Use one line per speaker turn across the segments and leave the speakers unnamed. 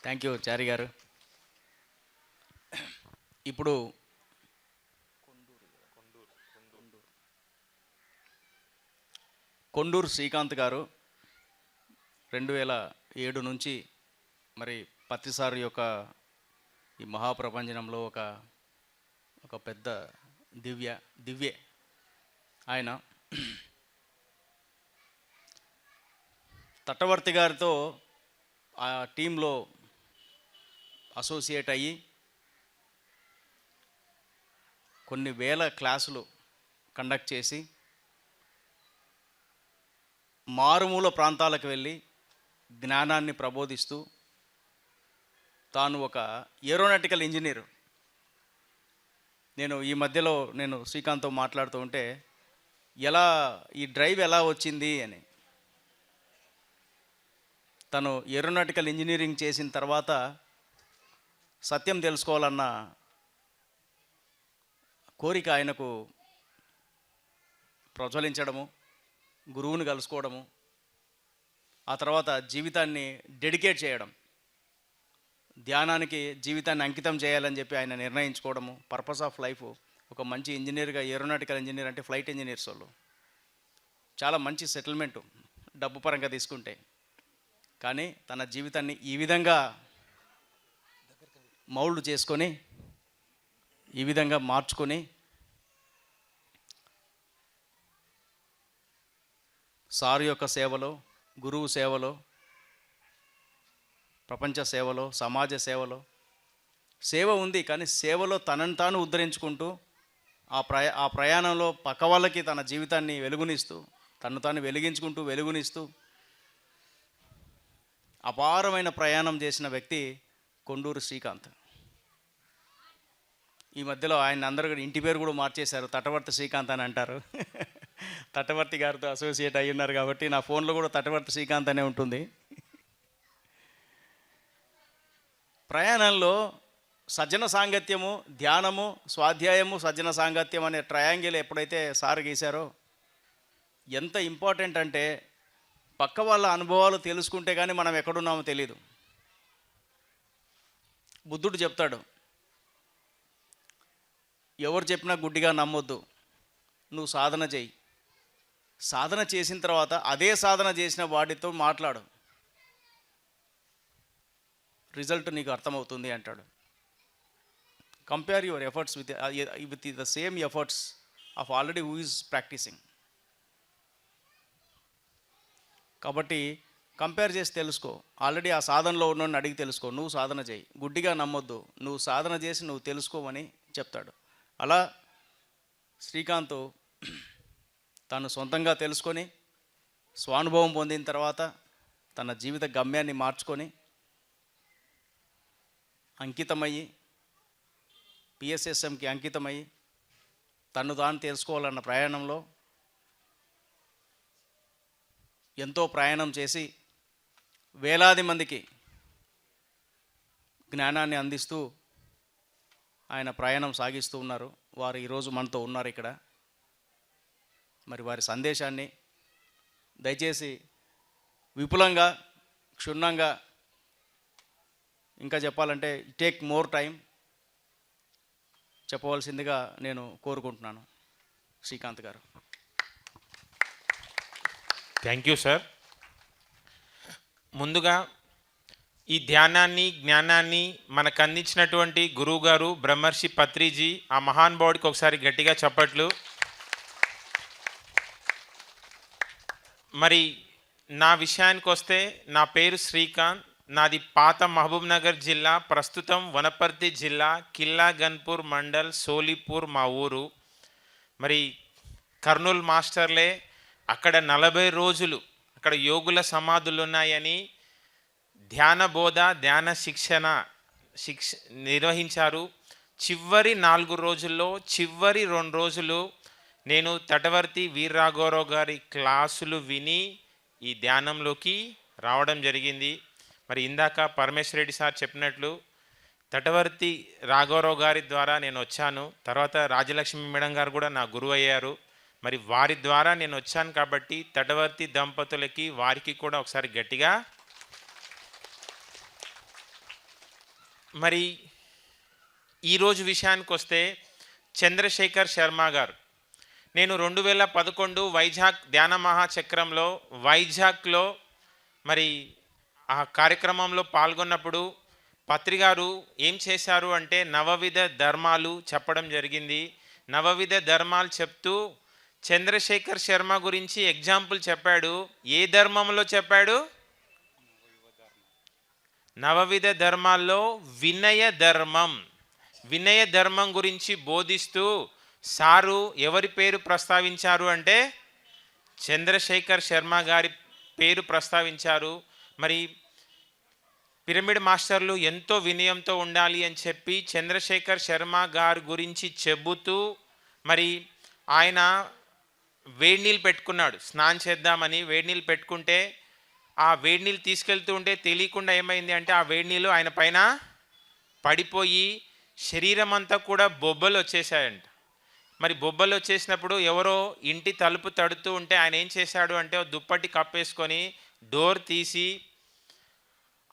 Thank you చారి గారు. ఇప్పుడు కొండూరు శ్రీకాంత్ గారు 2007 నుంచి మరి పత్తిసారి యొక్క ఈ మహాప్రపంచంలో ఒక పెద్ద దివ్యే ఆయన. తట్టవర్తి గారితో ఆ టీంలో అసోసియేట్ అయ్యి కొన్ని వేల క్లాసులు కండక్ట్ చేసి మారుమూల ప్రాంతాలకు వెళ్ళి జ్ఞానాన్ని ప్రబోధిస్తూ తాను ఒక ఏరోనాటికల్ ఇంజనీర్. ఈ మధ్యలో శ్రీకాంత్తో మాట్లాడుతూ ఉంటే ఈ డ్రైవ్ ఎలా వచ్చింది అని, తను ఏరోనాటికల్ ఇంజనీరింగ్ చేసిన తర్వాత సత్యం తెలుసుకోవాలన్న కోరిక ఆయనకు ప్రజ్వలించడము, గురువుని కలుసుకోవడము, ఆ తర్వాత జీవితాన్ని డెడికేట్ చేయడం, ధ్యానానికి జీవితాన్ని అంకితం చేయాలని చెప్పి ఆయన నిర్ణయించుకోవడము, పర్పస్ ఆఫ్ లైఫ్ ఒక మంచి ఇంజనీర్గా. ఏరోనాటికల్ ఇంజనీర్ అంటే ఫ్లైట్ ఇంజనీర్స్ వాళ్ళు చాలా మంచి సెటిల్మెంటు డబ్బు పరంగా తీసుకుంటే. కానీ తన జీవితాన్ని ఈ విధంగా మౌల్డ్ చేసుకొని, ఈ విధంగా మార్చుకొని సారు యొక్క సేవలో, గురువు సేవలో, ప్రపంచ సేవలో, సమాజ సేవలో సేవ ఉంది. కానీ సేవలో తనను తాను ఉద్ధరించుకుంటూ ఆ ప్రయాణంలో పక్క వాళ్ళకి తన జీవితాన్ని వెలుగునిస్తూ, తను తాను వెలుగునిస్తూ అపారమైన ప్రయాణం చేసిన వ్యక్తి కొండూరు శ్రీకాంత్. ఈ మధ్యలో ఆయన అందరూ కూడా ఇంటి పేరు కూడా మార్చేశారు, తటవర్తి శ్రీకాంత్ అని అంటారు. తటవర్తి గారితో అసోసియేట్ అయ్యి ఉన్నారు కాబట్టి నా ఫోన్లో కూడా తటవర్తి శ్రీకాంత్ అనే ఉంటుంది. ప్రయాణంలో సజ్జన సాంగత్యము, ధ్యానము, స్వాధ్యాయము, సజ్జన సాంగత్యం అనే ట్రయాంగిల్ ఎప్పుడైతే సార్ గీశారో ఎంత ఇంపార్టెంట్ అంటే, పక్క వాళ్ళ అనుభవాలు తెలుసుకుంటే కానీ మనం ఎక్కడున్నామో తెలియదు. బుద్ధుడు చెప్తాడు, ఎవరు చెప్పినా గుడ్డిగా నమ్మొద్దు, నువ్వు సాధన చేయి, సాధన చేసిన తర్వాత అదే సాధన చేసిన వాడితో మాట్లాడు, రిజల్ట్ నీకు అర్థమవుతుంది అంటాడు. Compare your efforts with the same efforts of already who is practicing. కాబట్టి కంపేర్ చేసి తెలుసుకో, ఆల్రెడీ ఆ సాధనలో ఉన్నోడిని అడిగి తెలుసుకో, నువ్వు సాధన చేయి, గుడ్డిగా నమ్మొద్దు, నువ్వు సాధన చేసి నువ్వు తెలుసుకోమని చెప్తాడు. అలా శ్రీకాంత్ తను సొంతంగా తెలుసుకొని, స్వానుభవం పొందిన తర్వాత తన జీవిత గమ్యాన్ని మార్చుకొని అంకితమయ్యి, పిఎస్ఎస్ఎంకి అంకితమయ్యి తను తాను తెలుసుకోవాలన్న ప్రయాణంలో ఎంతో ప్రయాణం చేసి వేలాది మందికి జ్ఞానాన్ని అందిస్తూ ఆయన ప్రయాణం సాగిస్తూ ఉన్నారు. వారు ఈరోజు మనతో ఉన్నారు ఇక్కడ. మరి వారి సందేశాన్ని దయచేసి విపులంగా, క్షుణ్ణంగా, ఇంకా చెప్పాలంటే టేక్ మోర్ టైం చెప్పవలసిందిగా నేను కోరుకుంటున్నాను. శ్రీకాంత్ గారు.
Thank you sir. ముందుగా ఈ ధ్యానాన్ని, జ్ఞానాన్ని మనకు అందించినటువంటి గురువు గారు బ్రహ్మర్షి పత్రిజీ, ఆ మహానుభావుడికి ఒకసారి గట్టిగా చప్పట్లు. మరి నా విషయానికి వస్తే, నా పేరు శ్రీకాంత్, నాది పాత మహబూబ్ నగర్ జిల్లా, ప్రస్తుతం వనపర్తి జిల్లా, కిల్లా గన్పూర్ మండల్, సోలిపూర్ మా ఊరు. మరి కర్నూలు మాస్టర్లే అక్కడ 40 రోజులు అక్కడ యోగుల సమాధులు ఉన్నాయని ధ్యాన బోధ, ధ్యాన శిక్షణ నిర్వహించారు. చివరి 4 రోజుల్లో చివరి 2 రోజులు నేను తటవర్తి వీర్రాఘవరావు గారి క్లాసులు విని ఈ ధ్యానంలోకి రావడం జరిగింది. మరి ఇందాక పరమేశ్వర రెడ్డి సార్ చెప్పినట్లు తటవర్తి రాఘవరావు గారి ద్వారా నేను వచ్చాను. తర్వాత రాజలక్ష్మి మేడం గారు కూడా నా గురువు అయ్యారు. మరి వారి ద్వారా నేను వచ్చాను కాబట్టి తటవర్తి దంపతులకి, వారికి కూడా ఒకసారి గట్టిగా మరి ఈరోజు విషయానికి వస్తే చంద్రశేఖర్ శర్మ గారు, నేను 2011 వైజాగ్ ధ్యాన మహాచక్రంలో వైజాగ్లో మరి ఆ కార్యక్రమంలో పాల్గొన్నప్పుడు పత్రి గారు ఏం చేశారు అంటే నవవిధ ధర్మాలు చెప్పడం జరిగింది. నవవిధ ధర్మాలు చెప్తూ చంద్రశేఖర్ శర్మ గురించి ఎగ్జాంపుల్ చెప్పాడు. ఏ ధర్మంలో చెప్పాడు? నవవిధ ధర్మాల్లో వినయ ధర్మం. వినయ ధర్మం గురించి బోధిస్తూ సారు ఎవరి పేరు ప్రస్తావించారు అంటే చంద్రశేఖర్ శర్మ గారి పేరు ప్రస్తావించారు. మరి పిరమిడ్ మాస్టర్లు ఎంతో వినయంతో ఉండాలి అని చెప్పి చంద్రశేఖర్ శర్మ గారి గురించి చెబుతూ మరి ఆయన వేడి నీళ్ళు పెట్టుకున్నాడు. స్నానం చేద్దామని వేడి నీళ్ళు పెట్టుకుంటే ఆ వేడి నీళ్ళు తీసుకెళ్తూ ఉంటే తెలియకుండా ఏమైంది అంటే ఆ వేడి నీళ్ళు ఆయన పైన పడిపోయి శరీరం అంతా కూడా బొబ్బలు వచ్చేసాయంట. మరి బొబ్బలు వచ్చేసినప్పుడు ఎవరో ఇంటి తలుపు తడుతూ ఉంటే ఆయన ఏం చేశాడు అంటే దుప్పటి కప్పేసుకొని డోర్ తీసి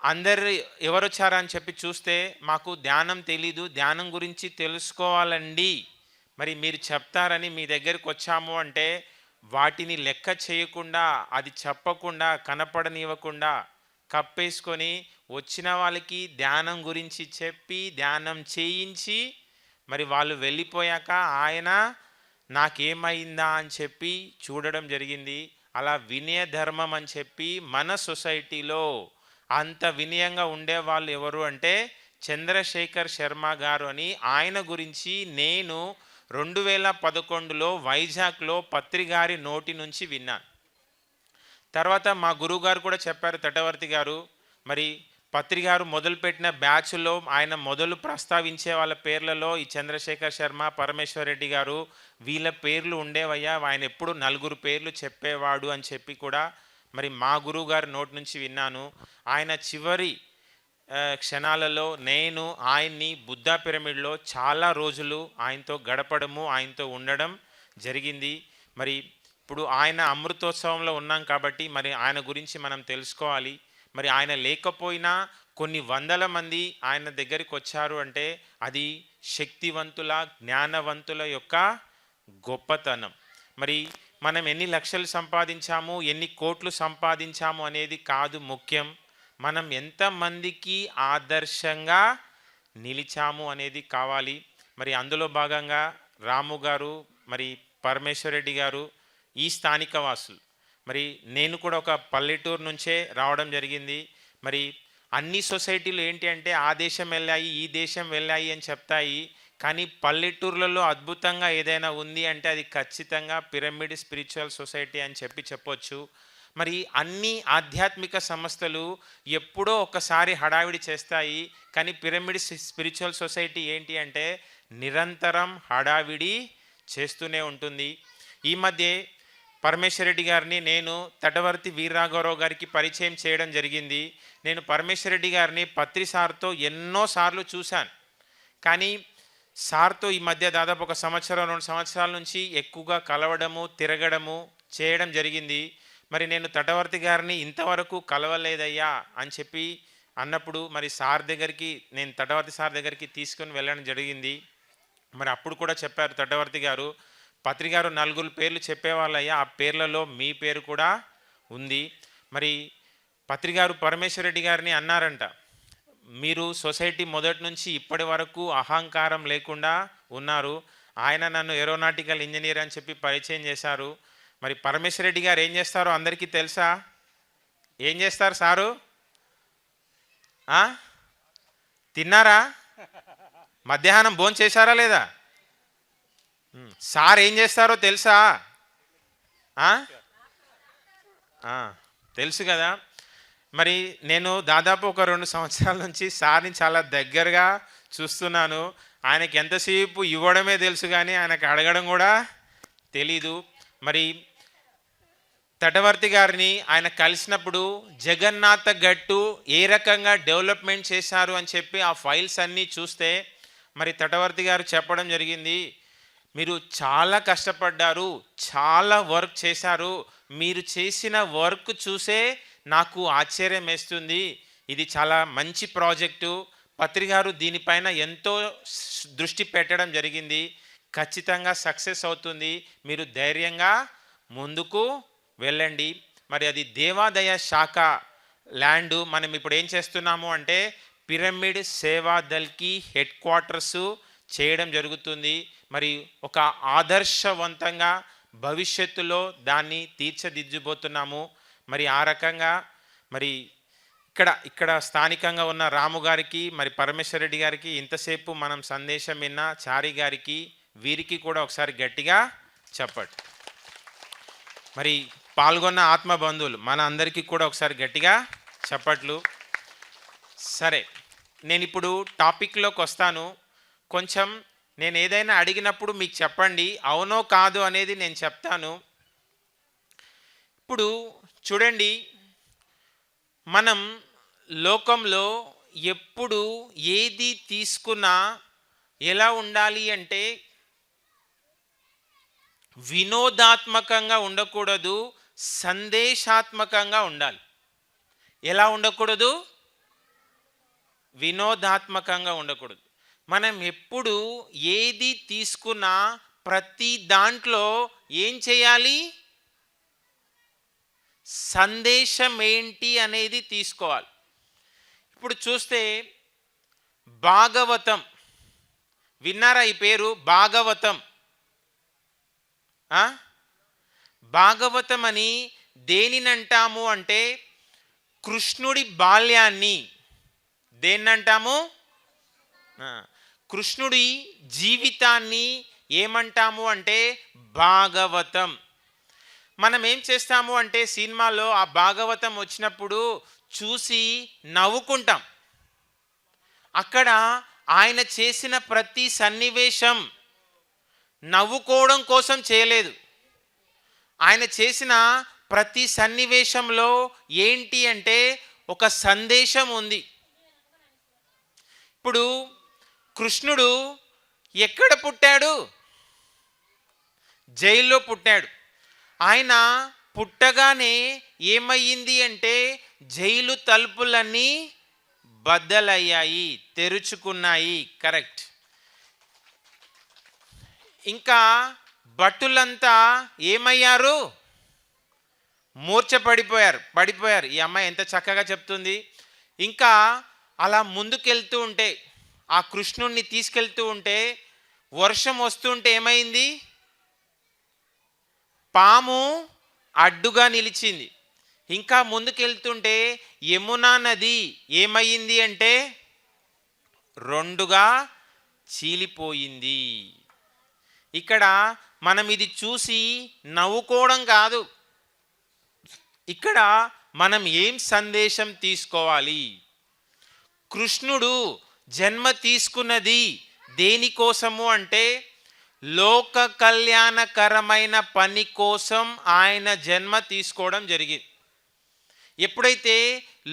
అందరు ఎవరు వచ్చారా అని చెప్పి చూస్తే మాకు ధ్యానం తెలీదు, ధ్యానం గురించి తెలుసుకోవాలండి, మరి మీరు చెప్తారని మీ దగ్గరికి వచ్చాము అంటే వాటిని లెక్క చేయకుండా అది చెప్పకుండా కనపడనివ్వకుండా కప్పేసుకొని వచ్చిన వాళ్ళకి ధ్యానం గురించి చెప్పి ధ్యానం చేయించి మరి వాళ్ళు వెళ్ళిపోయాక ఆయన నాకేమైందా అని చెప్పి చూడడం జరిగింది. అలా వినయ ధర్మం అని చెప్పి మన సొసైటీలో అంత వినయంగా ఉండేవాళ్ళు ఎవరు అంటే చంద్రశేఖర్ శర్మ గారు అని ఆయన గురించి నేను 2011లో వైజాగ్లో పత్రి గారి నోటి నుంచి విన్నాను. తర్వాత మా గురువుగారు కూడా చెప్పారు, తటవర్తి గారు, మరి పత్రి గారు మొదలుపెట్టిన బ్యాచ్లో ఆయన మొదలు ప్రస్తావించే వాళ్ళ పేర్లలో ఈ చంద్రశేఖర్ శర్మ, పరమేశ్వర్ రెడ్డి గారు వీళ్ళ పేర్లు ఉండేవయ్యా, ఆయన ఎప్పుడు 4 పేర్లు చెప్పేవాడు అని చెప్పి కూడా మరి మా గురువు గారి నోటి నుంచి విన్నాను. ఆయన చివరి క్షణాలలో నేను ఆయన్ని బుద్ధా పిరమిడ్లో చాలా రోజులు ఆయనతో గడపడము, ఆయనతో ఉండడం జరిగింది. మరి ఇప్పుడు ఆయన అమృతోత్సవంలో ఉన్నాం కాబట్టి మరి ఆయన గురించి మనం తెలుసుకోవాలి. మరి ఆయన లేకపోయినా కొన్ని వందల మంది ఆయన దగ్గరికి వచ్చారు అంటే అది శక్తివంతుల జ్ఞానవంతుల యొక్క గొప్పతనం. మరి మనం ఎన్ని లక్షలు సంపాదించాము, ఎన్ని కోట్లు సంపాదించాము అనేది కాదు ముఖ్యం, మనం ఎంతమందికి ఆదర్శంగా నిలిచాము అనేది కావాలి. మరి అందులో భాగంగా రాము గారు, మరి పరమేశ్వర్ రెడ్డి గారు ఈ స్థానిక వాసులు. మరి నేను కూడా ఒక పల్లెటూరు నుంచే రావడం జరిగింది. మరి అన్ని సొసైటీలు ఏంటి అంటే ఆ దేశం వెళ్ళాయి, ఈ దేశం వెళ్ళాయి అని చెప్తాయి, కానీ పల్లెటూర్లలో అద్భుతంగా ఏదైనా ఉంది అంటే అది ఖచ్చితంగా పిరమిడ్ స్పిరిచువల్ సొసైటీ అని చెప్పొచ్చు. మరి అన్ని ఆధ్యాత్మిక సంస్థలు ఎప్పుడో ఒకసారి హడావిడి చేస్తాయి, కానీ పిరమిడ్ స్పిరిచువల్ సొసైటీ ఏంటి అంటే నిరంతరం హడావిడి చేస్తూనే ఉంటుంది. ఈ మధ్య పరమేశ్వర్ రెడ్డి గారిని నేను తటవర్తి వీర్రాఘవరావు గారికి పరిచయం చేయడం జరిగింది. నేను పరమేశ్వర్ రెడ్డి గారిని పత్రి సార్తో ఎన్నోసార్లు చూశాను, కానీ సార్తో ఈ మధ్య దాదాపు 1 సంవత్సరం 2 సంవత్సరాల నుంచి ఎక్కువగా కలవడము తిరగడము చేయడం జరిగింది. మరి నేను తటవర్తి గారిని ఇంతవరకు కలవలేదయ్యా అని చెప్పి అన్నప్పుడు మరి సార్ దగ్గరికి నేను తటవర్తి సార్ దగ్గరికి తీసుకొని వెళ్ళడం జరిగింది. మరి అప్పుడు కూడా చెప్పారు తటవర్తి గారు, పత్రి గారు 4 పేర్లు చెప్పేవాళ్ళయ్యా, ఆ పేర్లలో మీ పేరు కూడా ఉంది. మరి పత్రి గారు పరమేశ్వర్ రెడ్డి గారిని అన్నారంట, మీరు సొసైటీ మొదటి నుంచి ఇప్పటి వరకు అహంకారం లేకుండా ఉన్నారు. ఆయన నన్ను ఏరోనాటికల్ ఇంజనీర్ అని చెప్పి పరిచయం చేశారు. మరి పరమేశ్వర్ రెడ్డి గారు ఏం చేస్తారో అందరికీ తెలుసా? ఏం చేస్తారు సారు? తిన్నారా? మధ్యాహ్నం భోజనం చేశారా లేదా? సార్ ఏం చేస్తారో తెలుసా? తెలుసు కదా. మరి నేను దాదాపు ఒక 2 సంవత్సరాల నుంచి సార్ని చాలా దగ్గరగా చూస్తున్నాను. ఆయనకి ఎంతసేపు ఇవ్వడమే తెలుసు కానీ ఆయనకు అడగడం కూడా తెలీదు. మరి తటవర్తి గారిని ఆయన కలిసినప్పుడు జగన్నాథ గట్టు ఏ రకంగా డెవలప్మెంట్ చేశారు అని చెప్పి ఆ ఫైల్స్ అన్నీ చూస్తే మరి తటవర్తి గారు చెప్పడం జరిగింది, మీరు చాలా కష్టపడ్డారు, చాలా వర్క్ చేశారు, మీరు చేసిన వర్క్ చూసే నాకు ఆశ్చర్యం వేస్తుంది, ఇది చాలా మంచి ప్రాజెక్టు, పత్రి గారు దీనిపైన ఎంతో దృష్టి పెట్టడం జరిగింది. ఖచ్చితంగా సక్సెస్ అవుతుంది. మీరు ధైర్యంగా ముందుకు వెళ్ళండి. మరి అది దేవాదాయ శాఖ ల్యాండు. మనం ఇప్పుడు ఏం చేస్తున్నాము అంటే పిరమిడ్ సేవా దల్కి హెడ్ క్వార్టర్స్ చేయడం జరుగుతుంది. మరి ఒక ఆదర్శవంతంగా భవిష్యత్తులో దాన్ని తీర్చిదిద్దబోతున్నాము. మరి ఆ రకంగా మరి ఇక్కడ స్థానికంగా ఉన్న రాము గారికి, మరి పరమేశ్వర రెడ్డి గారికి, ఇంతసేపు మనం సందేశం విన్న చారి గారికి, వీరికి కూడా ఒకసారి గట్టిగా చెప్పండి. మరి పాల్గొన్న ఆత్మ బంధువులు మన అందరికీ కూడా ఒకసారి గట్టిగా చప్పట్లు. సరే, నేను ఇప్పుడు టాపిక్లోకి వస్తాను. కొంచెం నేను ఏదైనా అడిగినప్పుడు మీకు చెప్పండి, అవునో కాదు అనేది నేను చెప్తాను. ఇప్పుడు చూడండి, మనం లోకంలో ఎప్పుడు ఏది తీసుకున్నా ఎలా ఉండాలి అంటే వినోదాత్మకంగా ఉండకూడదు, సందేశాత్మకంగా ఉండాలి. ఎలా ఉండకూడదు? వినోదాత్మకంగా ఉండకూడదు. మనం ఎప్పుడు ఏది తీసుకున్నా ప్రతి దాంట్లో ఏం చేయాలి? సందేశం ఏంటి అనేది తీసుకోవాలి. ఇప్పుడు చూస్తే భాగవతం విన్నారా? ఈ పేరు భాగవతం. భాగవతం అని దేనినంటాము అంటే కృష్ణుడి బాల్యాన్ని. దేన్నంటాము? కృష్ణుడి జీవితాన్ని ఏమంటాము అంటే భాగవతం. మనం ఏం చేస్తాము అంటే సినిమాలో ఆ భాగవతం వచ్చినప్పుడు చూసి నవ్వుకుంటాం. అక్కడ ఆయన చేసిన ప్రతి సన్నివేశం నవ్వుకోవడం కోసం చేయలేదు. ఆయన చేసిన ప్రతి సన్నివేశంలో ఏంటి అంటే ఒక సందేశం ఉంది. ఇప్పుడు కృష్ణుడు ఎక్కడ పుట్టాడు? జైల్లో పుట్టాడు. ఆయన పుట్టగానే ఏమయ్యింది అంటే జైలు తలుపులన్నీ బద్దలయ్యాయి, తెరుచుకున్నాయి. కరెక్ట్. ఇంకా భటులంతా ఏమయ్యారు? పడిపోయారు. ఈ అమ్మాయి ఎంత చక్కగా చెప్తుంది. ఇంకా అలా ముందుకెళ్తూ ఉంటే, ఆ కృష్ణుణ్ణి తీసుకెళ్తూ ఉంటే వర్షం వస్తుంటే ఏమైంది? పాము అడ్డుగా నిలిచింది. ఇంకా ముందుకెళ్తుంటే యమునా నది ఏమయ్యింది అంటే రెండుగా చీలిపోయింది. ఇక్కడ మనం ఇది చూసి నవ్వుకోవడం కాదు, ఇక్కడ మనం ఏం సందేశం తీసుకోవాలి? కృష్ణుడు జన్మ తీసుకున్నది దేనికోసము అంటే లోక కళ్యాణకరమైన పని కోసం ఆయన జన్మ తీసుకోవడం జరిగింది. ఎప్పుడైతే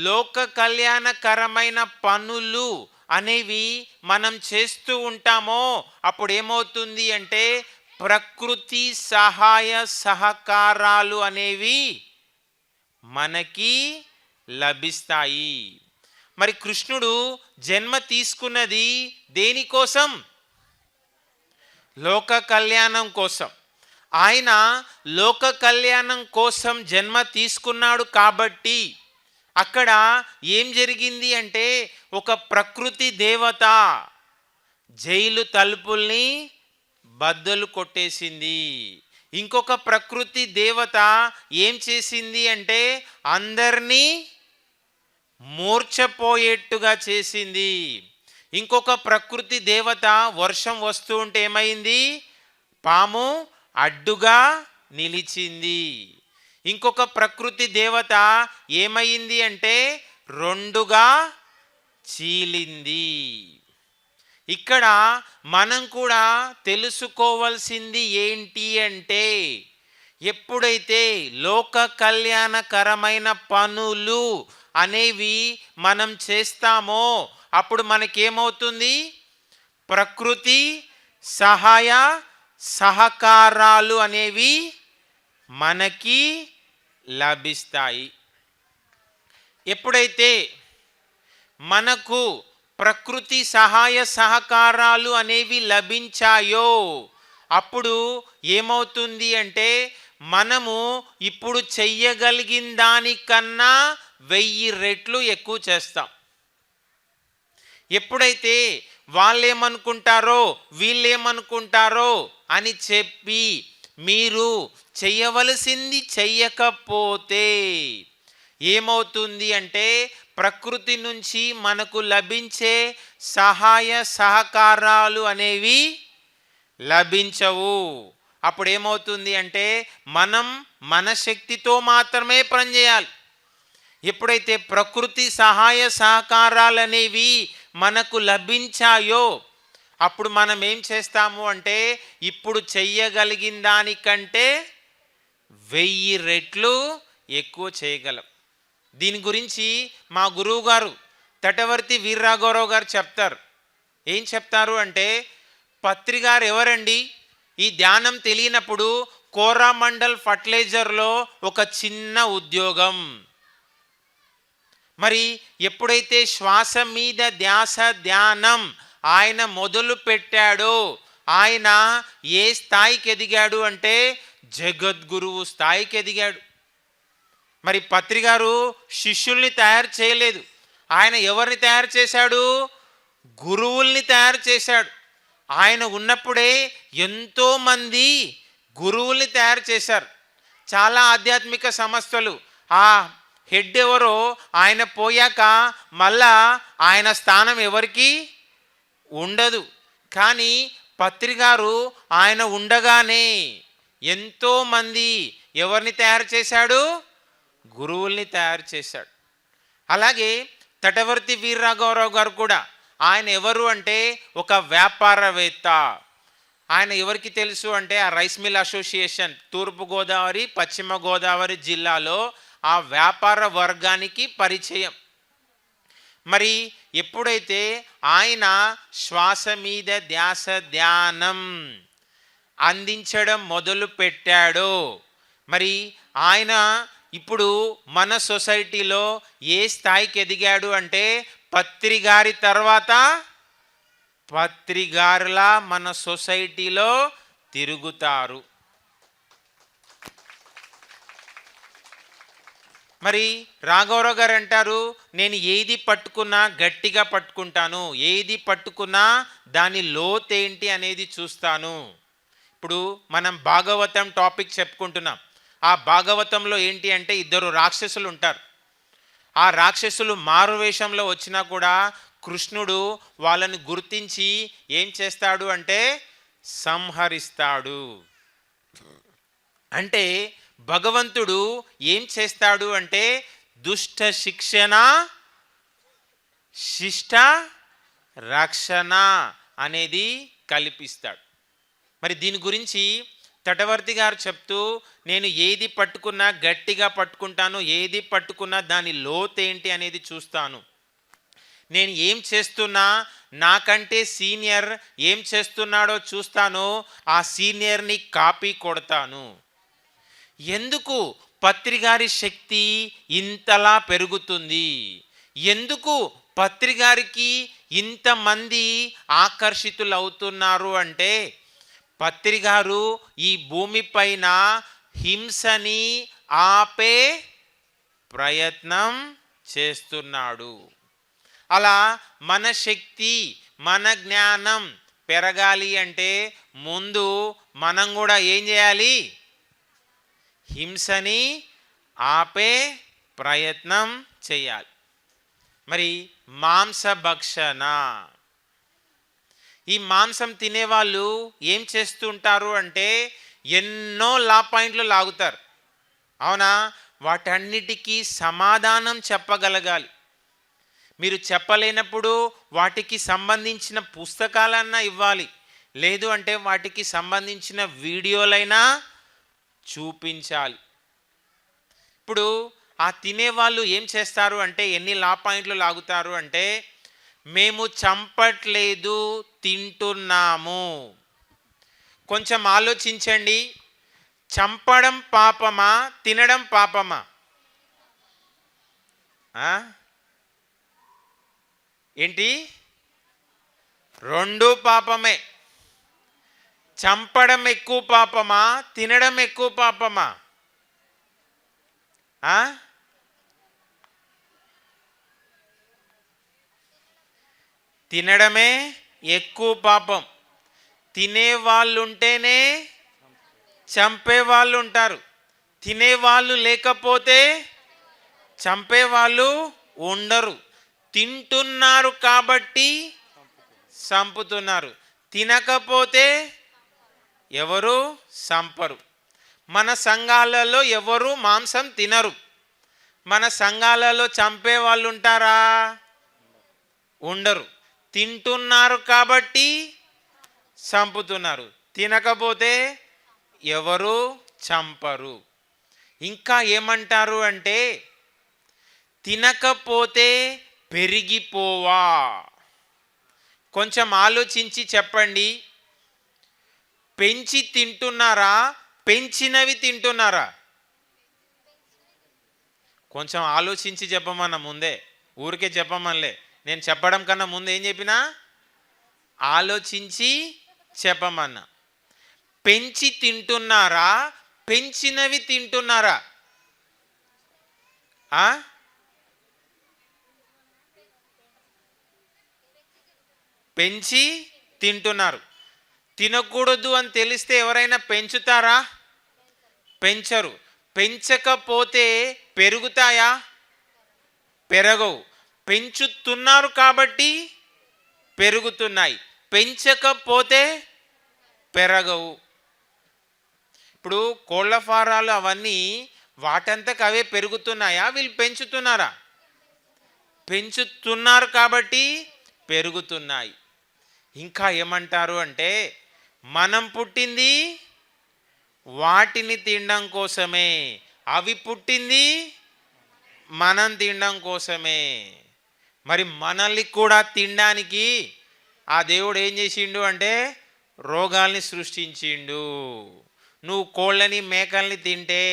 లోక కళ్యాణకరమైన పనులు అనేవి మనం చేస్తూ ఉంటామో అప్పుడు ఏమవుతుంది అంటే ప్రకృతి సహాయ సహకారాలు అనేవి మనకి లభిస్తాయి. మరి కృష్ణుడు జన్మ తీసుకున్నది దేనికోసం? లోక కళ్యాణం కోసం. ఆయన లోక కళ్యాణం కోసం జన్మ తీసుకున్నాడు కాబట్టి అక్కడ ఏం జరిగింది అంటే ఒక ప్రకృతి దేవత జైలు తలుపుల్ని బద్దలు కొట్టేసింది. ఇంకొక ప్రకృతి దేవత ఏం చేసింది అంటే అందరినీ మూర్ఛపోయేట్టుగా చేసింది. ఇంకొక ప్రకృతి దేవత వర్షం వస్తూ ఉంటే ఏమైంది? పాము అడ్డుగా నిలిచింది. ఇంకొక ప్రకృతి దేవత ఏమైంది అంటే రెండుగా చీలింది. ఇక్కడ మనం కూడా తెలుసుకోవాల్సింది ఏంటి అంటే ఎప్పుడైతే లోక కళ్యాణకరమైన పనులు అనేవి మనం చేస్తామో అప్పుడు మనకేమవుతుంది? ప్రకృతి సహాయ సహకారాలు అనేవి మనకి లభిస్తాయి. ఎప్పుడైతే మనకు ప్రకృతి సహాయ సహకారాలు అనేవి లభించాయో అప్పుడు ఏమవుతుంది అంటే మనము ఇప్పుడు చెయ్యగలిగిన దానికన్నా 1000 రెట్లు ఎక్కువ చేస్తాం. ఎప్పుడైతే వాళ్ళేమనుకుంటారో వీళ్ళేమనుకుంటారో అని చెప్పి మీరు చెయ్యవలసింది చెయ్యకపోతే ఏమవుతుంది అంటే ప్రకృతి నుంచి మనకు లభించే సహాయ సహకారాలు అనేవి లభించవు. అప్పుడు ఏమవుతుంది అంటే మనం మన శక్తితో మాత్రమే పనిచేయాలి. ఎప్పుడైతే ప్రకృతి సహాయ సహకారాలు అనేవి మనకు లభించాయో అప్పుడు మనం ఏం చేస్తాము అంటే ఇప్పుడు చెయ్యగలిగిన దానికంటే 1000 రెట్లు ఎక్కువ చేయగలం. దీని గురించి మా గురువు గారు తటవర్తి వీర్రాఘవరావు గారు చెప్తారు. ఏం చెప్తారు అంటే పత్రి గారు ఎవరండి? ఈ ధ్యానం తెలియనప్పుడు కోరామండల్ ఫర్టిలైజర్లో ఒక చిన్న ఉద్యోగం. మరి ఎప్పుడైతే శ్వాస మీద ధ్యాస ధ్యానం ఆయన మొదలు పెట్టాడో ఆయన ఏ స్థాయికి ఎదిగాడు అంటే జగద్గురువు స్థాయికి ఎదిగాడు. మరి పత్రి గారు శిష్యుల్ని తయారు చేయలేదు. ఆయన ఎవరిని తయారు చేశాడు? గురువుల్ని తయారు చేశాడు. ఆయన ఉన్నప్పుడే ఎంతోమంది గురువుల్ని తయారు చేశారు. చాలా ఆధ్యాత్మిక సంస్థలు ఆ హెడ్ ఎవరో ఆయన పోయాక మళ్ళా ఆయన స్థానం ఎవరికి ఉండదు. కానీ పత్రి గారు ఆయన ఉండగానే ఎంతోమంది ఎవరిని తయారు చేశాడు? గురువుల్ని తయారు చేశాడు. అలాగే తటవర్తి వీర్రాఘవరావు గారు కూడా ఆయన ఎవరు అంటే ఒక వ్యాపారవేత్త. ఆయన ఎవరికి తెలుసు అంటే ఆ రైస్ మిల్ అసోసియేషన్ తూర్పుగోదావరి పశ్చిమ గోదావరి జిల్లాలో ఆ వ్యాపార వర్గానికి పరిచయం. మరి ఎప్పుడైతే ఆయన శ్వాస మీద ధ్యాస ధ్యానం అందించడం మొదలు పెట్టాడో మరి ఆయన ఇప్పుడు మన సొసైటీలో ఏ స్థాయికి ఎదిగాడు అంటే పత్రి గారి తర్వాత పత్రి గారిలా మన సొసైటీలో తిరుగుతారు. మరి రాఘవరావు గారు అంటారు నేను ఏది పట్టుకున్నా గట్టిగా పట్టుకుంటాను, ఏది పట్టుకున్నా దాని లోతేంటి అనేది చూస్తాను. ఇప్పుడు మనం భాగవతం టాపిక్ చెప్పుకుంటున్నాం. ఆ భాగవతంలో ఏంటి అంటే 2 రాక్షసులు ఉంటారు. ఆ రాక్షసులు మారువేషంలో వచ్చినా కూడా కృష్ణుడు వాళ్ళని గుర్తించి ఏం చేస్తాడు అంటే సంహరిస్తాడు. అంటే భగవంతుడు ఏం చేస్తాడు అంటే దుష్ట శిక్షణ శిష్ట రక్షణ అనేది కల్పిస్తాడు. మరి దీని గురించి తటవర్తి గారు చెప్తూ నేను ఏది పట్టుకున్నా గట్టిగా పట్టుకుంటాను, ఏది పట్టుకున్నా దాని లోతేంటి అనేది చూస్తాను. నేను ఏం చేస్తున్నా నాకంటే సీనియర్ ఏం చేస్తున్నాడో చూస్తాను, ఆ సీనియర్ని కాపీ కొడతాను. ఎందుకు పత్రి గారి శక్తి ఇంతలా పెరుగుతుంది? ఎందుకు పత్రి గారికి ఇంతమంది ఆకర్షితులు అవుతున్నారు అంటే పత్రి గారు ఈ భూమిపైన హింసని ఆపే ప్రయత్నం చేస్తున్నాడు. అలా మన శక్తి మన జ్ఞానం పెరగాలి అంటే ముందు మనం కూడా ఏం చేయాలి? హింసని ఆపే ప్రయత్నం చేయాలి. మరి మాంసభక్షణ, ఈ మాంసం తినేవాళ్ళు ఏం చేస్తుంటారు అంటే ఎన్నో లా పాయింట్లు లాగుతారు. అవునా? వాటన్నిటికీ సమాధానం చెప్పగలగాలి. మీరు చెప్పలేనప్పుడు వాటికి సంబంధించిన పుస్తకాలన్నా ఇవ్వాలి, లేదు అంటే వాటికి సంబంధించిన వీడియోలైనా చూపించాలి. ఇప్పుడు ఆ తినేవాళ్ళు ఏం చేస్తారు అంటే ఎన్ని లా పాయింట్లు లాగుతారు అంటే మేము చంపట్లేదు తింటున్నాము. కొంచెం ఆలోచించండి, చంపడం పాపమా తినడం పాపమా? ఏంటి? రెండు పాపమే. చంపడం ఎక్కువ పాపమా, తినడం ఎక్కువ పాపమా? తినడమే ఎక్కువ పాపం. తినేవాళ్ళు ఉంటేనే చంపేవాళ్ళు ఉంటారు, తినేవాళ్ళు లేకపోతే చంపేవాళ్ళు ఉండరు. తింటున్నారు కాబట్టి చంపుతున్నారు, తినకపోతే ఎవరు చంపరు. మన సంఘాలలో ఎవరు మాంసం తినరు. మన సంఘాలలో చంపే వాళ్ళు ఉంటారా? ఉండరు. తింటున్నారు కాబట్టి చంపుతున్నారు, తినకపోతే ఎవరు చంపరు. ఇంకా ఏమంటారు అంటే తినకపోతే పెరిగిపోవా. కొంచెం ఆలోచించి చెప్పండి. పెంచి తింటున్నారా, పెంచినవి తింటున్నారా? కొంచెం ఆలోచించి చెప్పమన్నా ముందే, ఊరికే చెప్పమనిలే. నేను చెప్పడం కన్నా ముందు ఏం చెప్పినా ఆలోచించి చెప్పమన్నా. పెంచి తింటున్నారా, పెంచినవి తింటున్నారా? పెంచి తింటున్నారు. తినకూడదు అని తెలిస్తే ఎవరైనా పెంచుతారా? పెంచరు. పెంచకపోతే పెరుగుతాయా? పెరగవు. పెంచుతున్నారు కాబట్టి పెరుగుతున్నాయి, పెంచకపోతే పెరగవు. ఇప్పుడు కోళ్ళ ఫారాలు అవన్నీ వాటంతకు అవే పెరుగుతున్నాయా, వీళ్ళు పెంచుతున్నారా? పెంచుతున్నారు కాబట్టి పెరుగుతున్నాయి. ఇంకా ఏమంటారు అంటే మనం పుట్టింది వాటిని తినడం కోసమే, అవి పుట్టింది మనం తినడం కోసమే. మరి మనల్ని కూడా తినడానికి ఆ దేవుడు ఏం చేసిండు అంటే రోగాల్ని సృష్టించిండు. నువ్వు కోళ్ళని మేకల్ని తింటే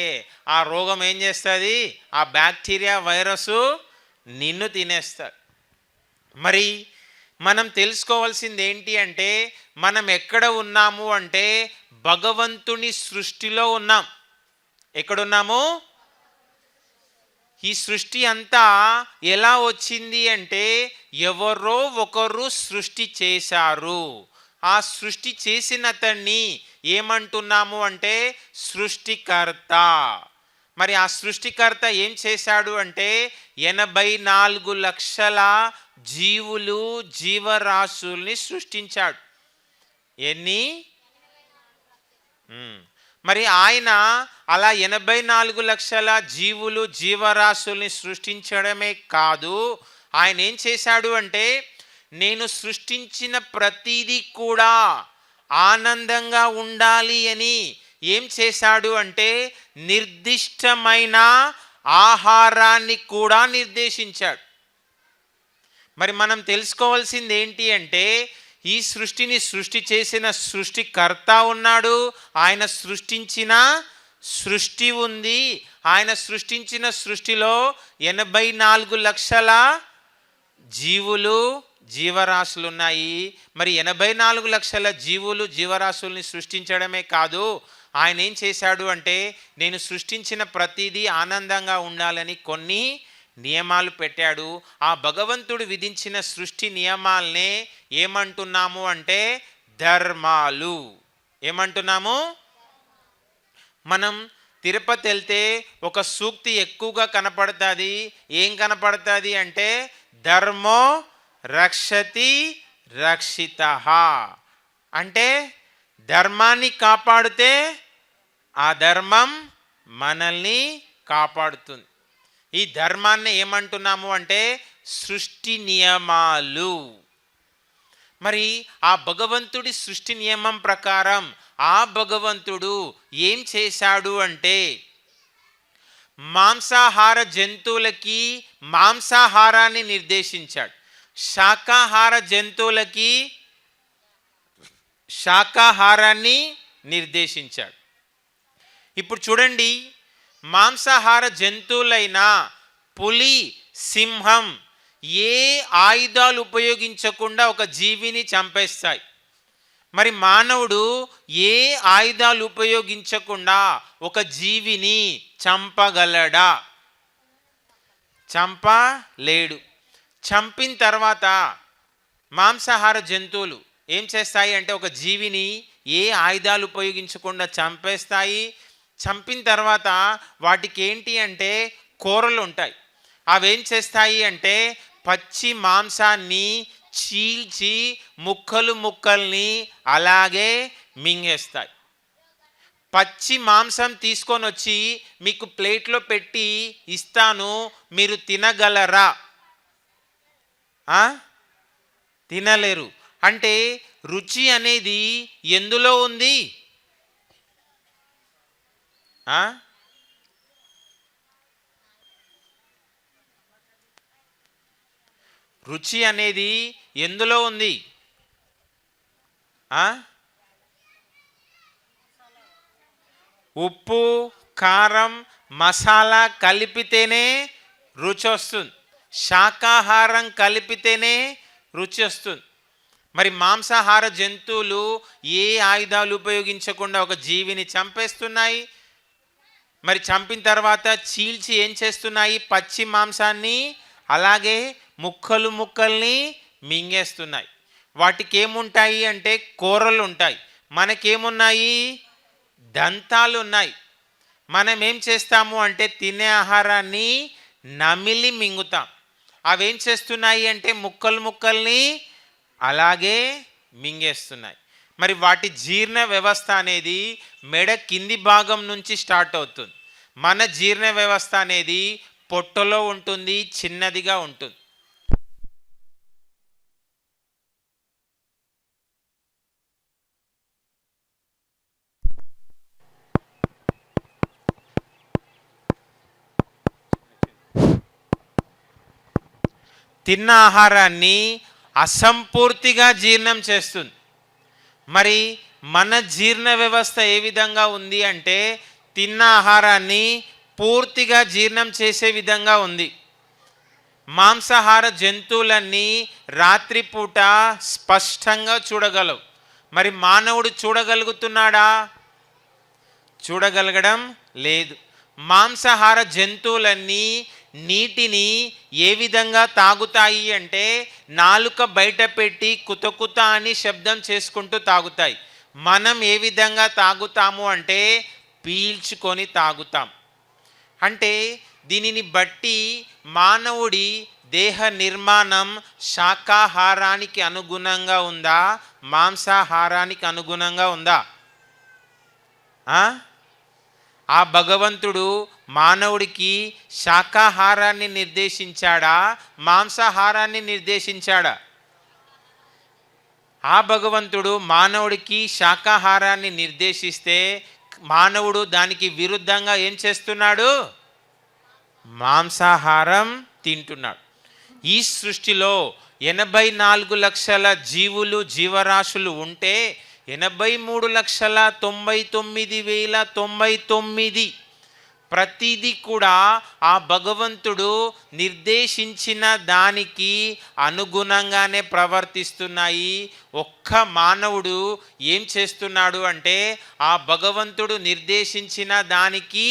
ఆ రోగం ఏం చేస్తుంది? ఆ బ్యాక్టీరియా వైరస్ నిన్ను తినేస్తుంది. మరి మనం తెలుసుకోవాల్సింది ఏంటి అంటే మనం ఎక్కడ ఉన్నాము అంటే భగవంతుని సృష్టిలో ఉన్నాం. ఎక్కడున్నాము? ఈ సృష్టి అంతా ఎలా వచ్చింది అంటే ఎవరో ఒకరు సృష్టి చేశారు. ఆ సృష్టి చేసిన అతన్ని ఏమంటున్నాము అంటే సృష్టికర్త. మరి ఆ సృష్టికర్త ఏం చేశాడు అంటే 84 లక్షల జీవులు జీవరాశుల్ని సృష్టించాడు. ఎన్ని? మరి ఆయన అలా 84 లక్షల జీవులు జీవరాశుల్ని సృష్టించడమే కాదు, ఆయన ఏం చేశాడు అంటే నేను సృష్టించిన ప్రతిదీ కూడా ఆనందంగా ఉండాలి అని ఏం చేశాడు అంటే నిర్దిష్టమైన ఆహారాన్ని కూడా నిర్దేశించాడు. మరి మనం తెలుసుకోవాల్సింది ఏంటి అంటే ఈ సృష్టిని సృష్టి చేసిన సృష్టికర్త ఉన్నాడు, ఆయన సృష్టించిన సృష్టి ఉంది. ఆయన సృష్టించిన సృష్టిలో 84 లక్షల జీవులు జీవరాశులు ఉన్నాయి. మరి 84 లక్షల జీవులు జీవరాశుల్ని సృష్టించడమే కాదు, ఆయన ఏం చేశాడు అంటే నేను సృష్టించిన ప్రతిదీ ఆనందంగా ఉండాలని కొన్ని నియమాలు పెట్టాడు. ఆ భగవంతుడు విధించిన సృష్టి నియమాలనే ఏమంటున్నాము అంటే ధర్మాలు. ఏమంటున్నాము? మనం తిరుపతి వెళ్తే ఒక సూక్తి ఎక్కువగా కనపడుతుంది. ఏం కనపడుతుంది అంటే ధర్మో రక్షతి రక్షితః. అంటే ధర్మాన్ని కాపాడితే ఆ ధర్మం మనల్ని కాపాడుతుంది. ఈ ధర్మాన్ని ఏమంటున్నాము అంటే సృష్టి నియమాలు. మరి ఆ భగవంతుడి సృష్టి నియమం ప్రకారం ఆ భగవంతుడు ఏం చేశాడు అంటే మాంసాహార జంతువులకి మాంసాహారాన్ని నిర్దేశించాడు, శాకాహార జంతువులకి శాకాహారాన్ని నిర్దేశించాడు. ఇప్పుడు చూడండి, మాంసాహార జంతువులైన పులి, సింహం ఏ ఆయుధాలు ఉపయోగించకుండా ఒక జీవిని చంపేస్తాయి. మరి మానవుడు ఏ ఆయుధాలు ఉపయోగించకుండా ఒక జీవిని చంపగలడా? చంపలేడు. చంపిన తర్వాత మాంసాహార జంతువులు ఏం చేస్తాయి అంటే ఒక జీవిని ఏ ఆయుధాలు ఉపయోగించకుండా చంపేస్తాయి. చంపిన తర్వాత వాటికి ఏంటి అంటే కూరలు ఉంటాయి. అవేం చేస్తాయి అంటే పచ్చి మాంసాన్ని చీల్చి ముక్కలు ముక్కల్ని అలాగే మింగేస్తాయి. పచ్చి మాంసం తీసుకొని వచ్చి మీకు ప్లేట్లో పెట్టి ఇస్తాను, మీరు తినగలరా? తినలేరు. అంటే రుచి అనేది ఎందులో ఉంది? రుచి అనేది ఎందులో ఉంది? ఉప్పు, కారం, మసాలా కలిపితేనే రుచి వస్తుంది. శాకాహారం కలిపితేనే రుచి వస్తుంది. మరి మాంసాహార జంతువులు ఏ ఆయుధాలు ఉపయోగించకుండా ఒక జీవిని చంపేస్తున్నాయి. మరి చంపిన తర్వాత చీల్చి ఏం చేస్తున్నాయి? పచ్చి మాంసాన్ని అలాగే ముక్కలు ముక్కల్ని మింగేస్తున్నాయి. వాటికి ఏముంటాయి అంటే కూరలు ఉంటాయి. మనకేమున్నాయి? దంతాలు ఉన్నాయి. మనం ఏం చేస్తాము అంటే తినే ఆహారాన్ని నమిలి మింగుతాం. అవేం చేస్తున్నాయి అంటే ముక్కలు ముక్కల్ని అలాగే మింగేస్తున్నాయి. మరి వాటి జీర్ణ వ్యవస్థ అనేది మెడ కింది భాగం నుంచి స్టార్ట్ అవుతుంది. మన జీర్ణ వ్యవస్థ అనేది పొట్టలో ఉంటుంది, చిన్నదిగా ఉంటుంది. తిన్న ఆహారాన్ని అసంపూర్తిగా జీర్ణం చేస్తుంది. మరి మన జీర్ణ వ్యవస్థ ఏ విధంగా ఉంది అంటే తిన్న ఆహారాన్ని పూర్తిగా జీర్ణం చేసే విధంగా ఉంది. మాంసాహార జంతువులన్నీ రాత్రిపూట స్పష్టంగా చూడగలవు. మరి మానవుడు చూడగలుగుతున్నాడా? చూడగలగడం లేదు. మాంసాహార జంతువులన్నీ నీటిని ఏ విధంగా తాగుతాయి అంటే నాలుక బయట పెట్టి కుతకుత అని శబ్దం చేసుకుంటూ తాగుతాయి. మనం ఏ విధంగా తాగుతాము అంటే పీల్చుకొని తాగుతాం. అంటే దీనిని బట్టి మానవుడి దేహ నిర్మాణం శాకాహారానికి అనుగుణంగా ఉందా, మాంసాహారానికి అనుగుణంగా ఉందా? ఆ భగవంతుడు మానవుడికి శాకాహారాన్ని నిర్దేశించాడా, మాంసాహారాన్ని నిర్దేశించాడా? ఆ భగవంతుడు మానవుడికి శాకాహారాన్ని నిర్దేశిస్తే మానవుడు దానికి విరుద్ధంగా ఏం చేస్తున్నాడు? మాంసాహారం తింటున్నాడు. ఈ సృష్టిలో 84 లక్షల జీవులు జీవరాశులు ఉంటే 83,99,099 ప్రతిదీ కూడా ఆ భగవంతుడు నిర్దేశించిన దానికి అనుగుణంగానే ప్రవర్తిస్తున్నాయి. ఒక్క మానవుడు ఏం చేస్తున్నాడు అంటే ఆ భగవంతుడు నిర్దేశించిన దానికి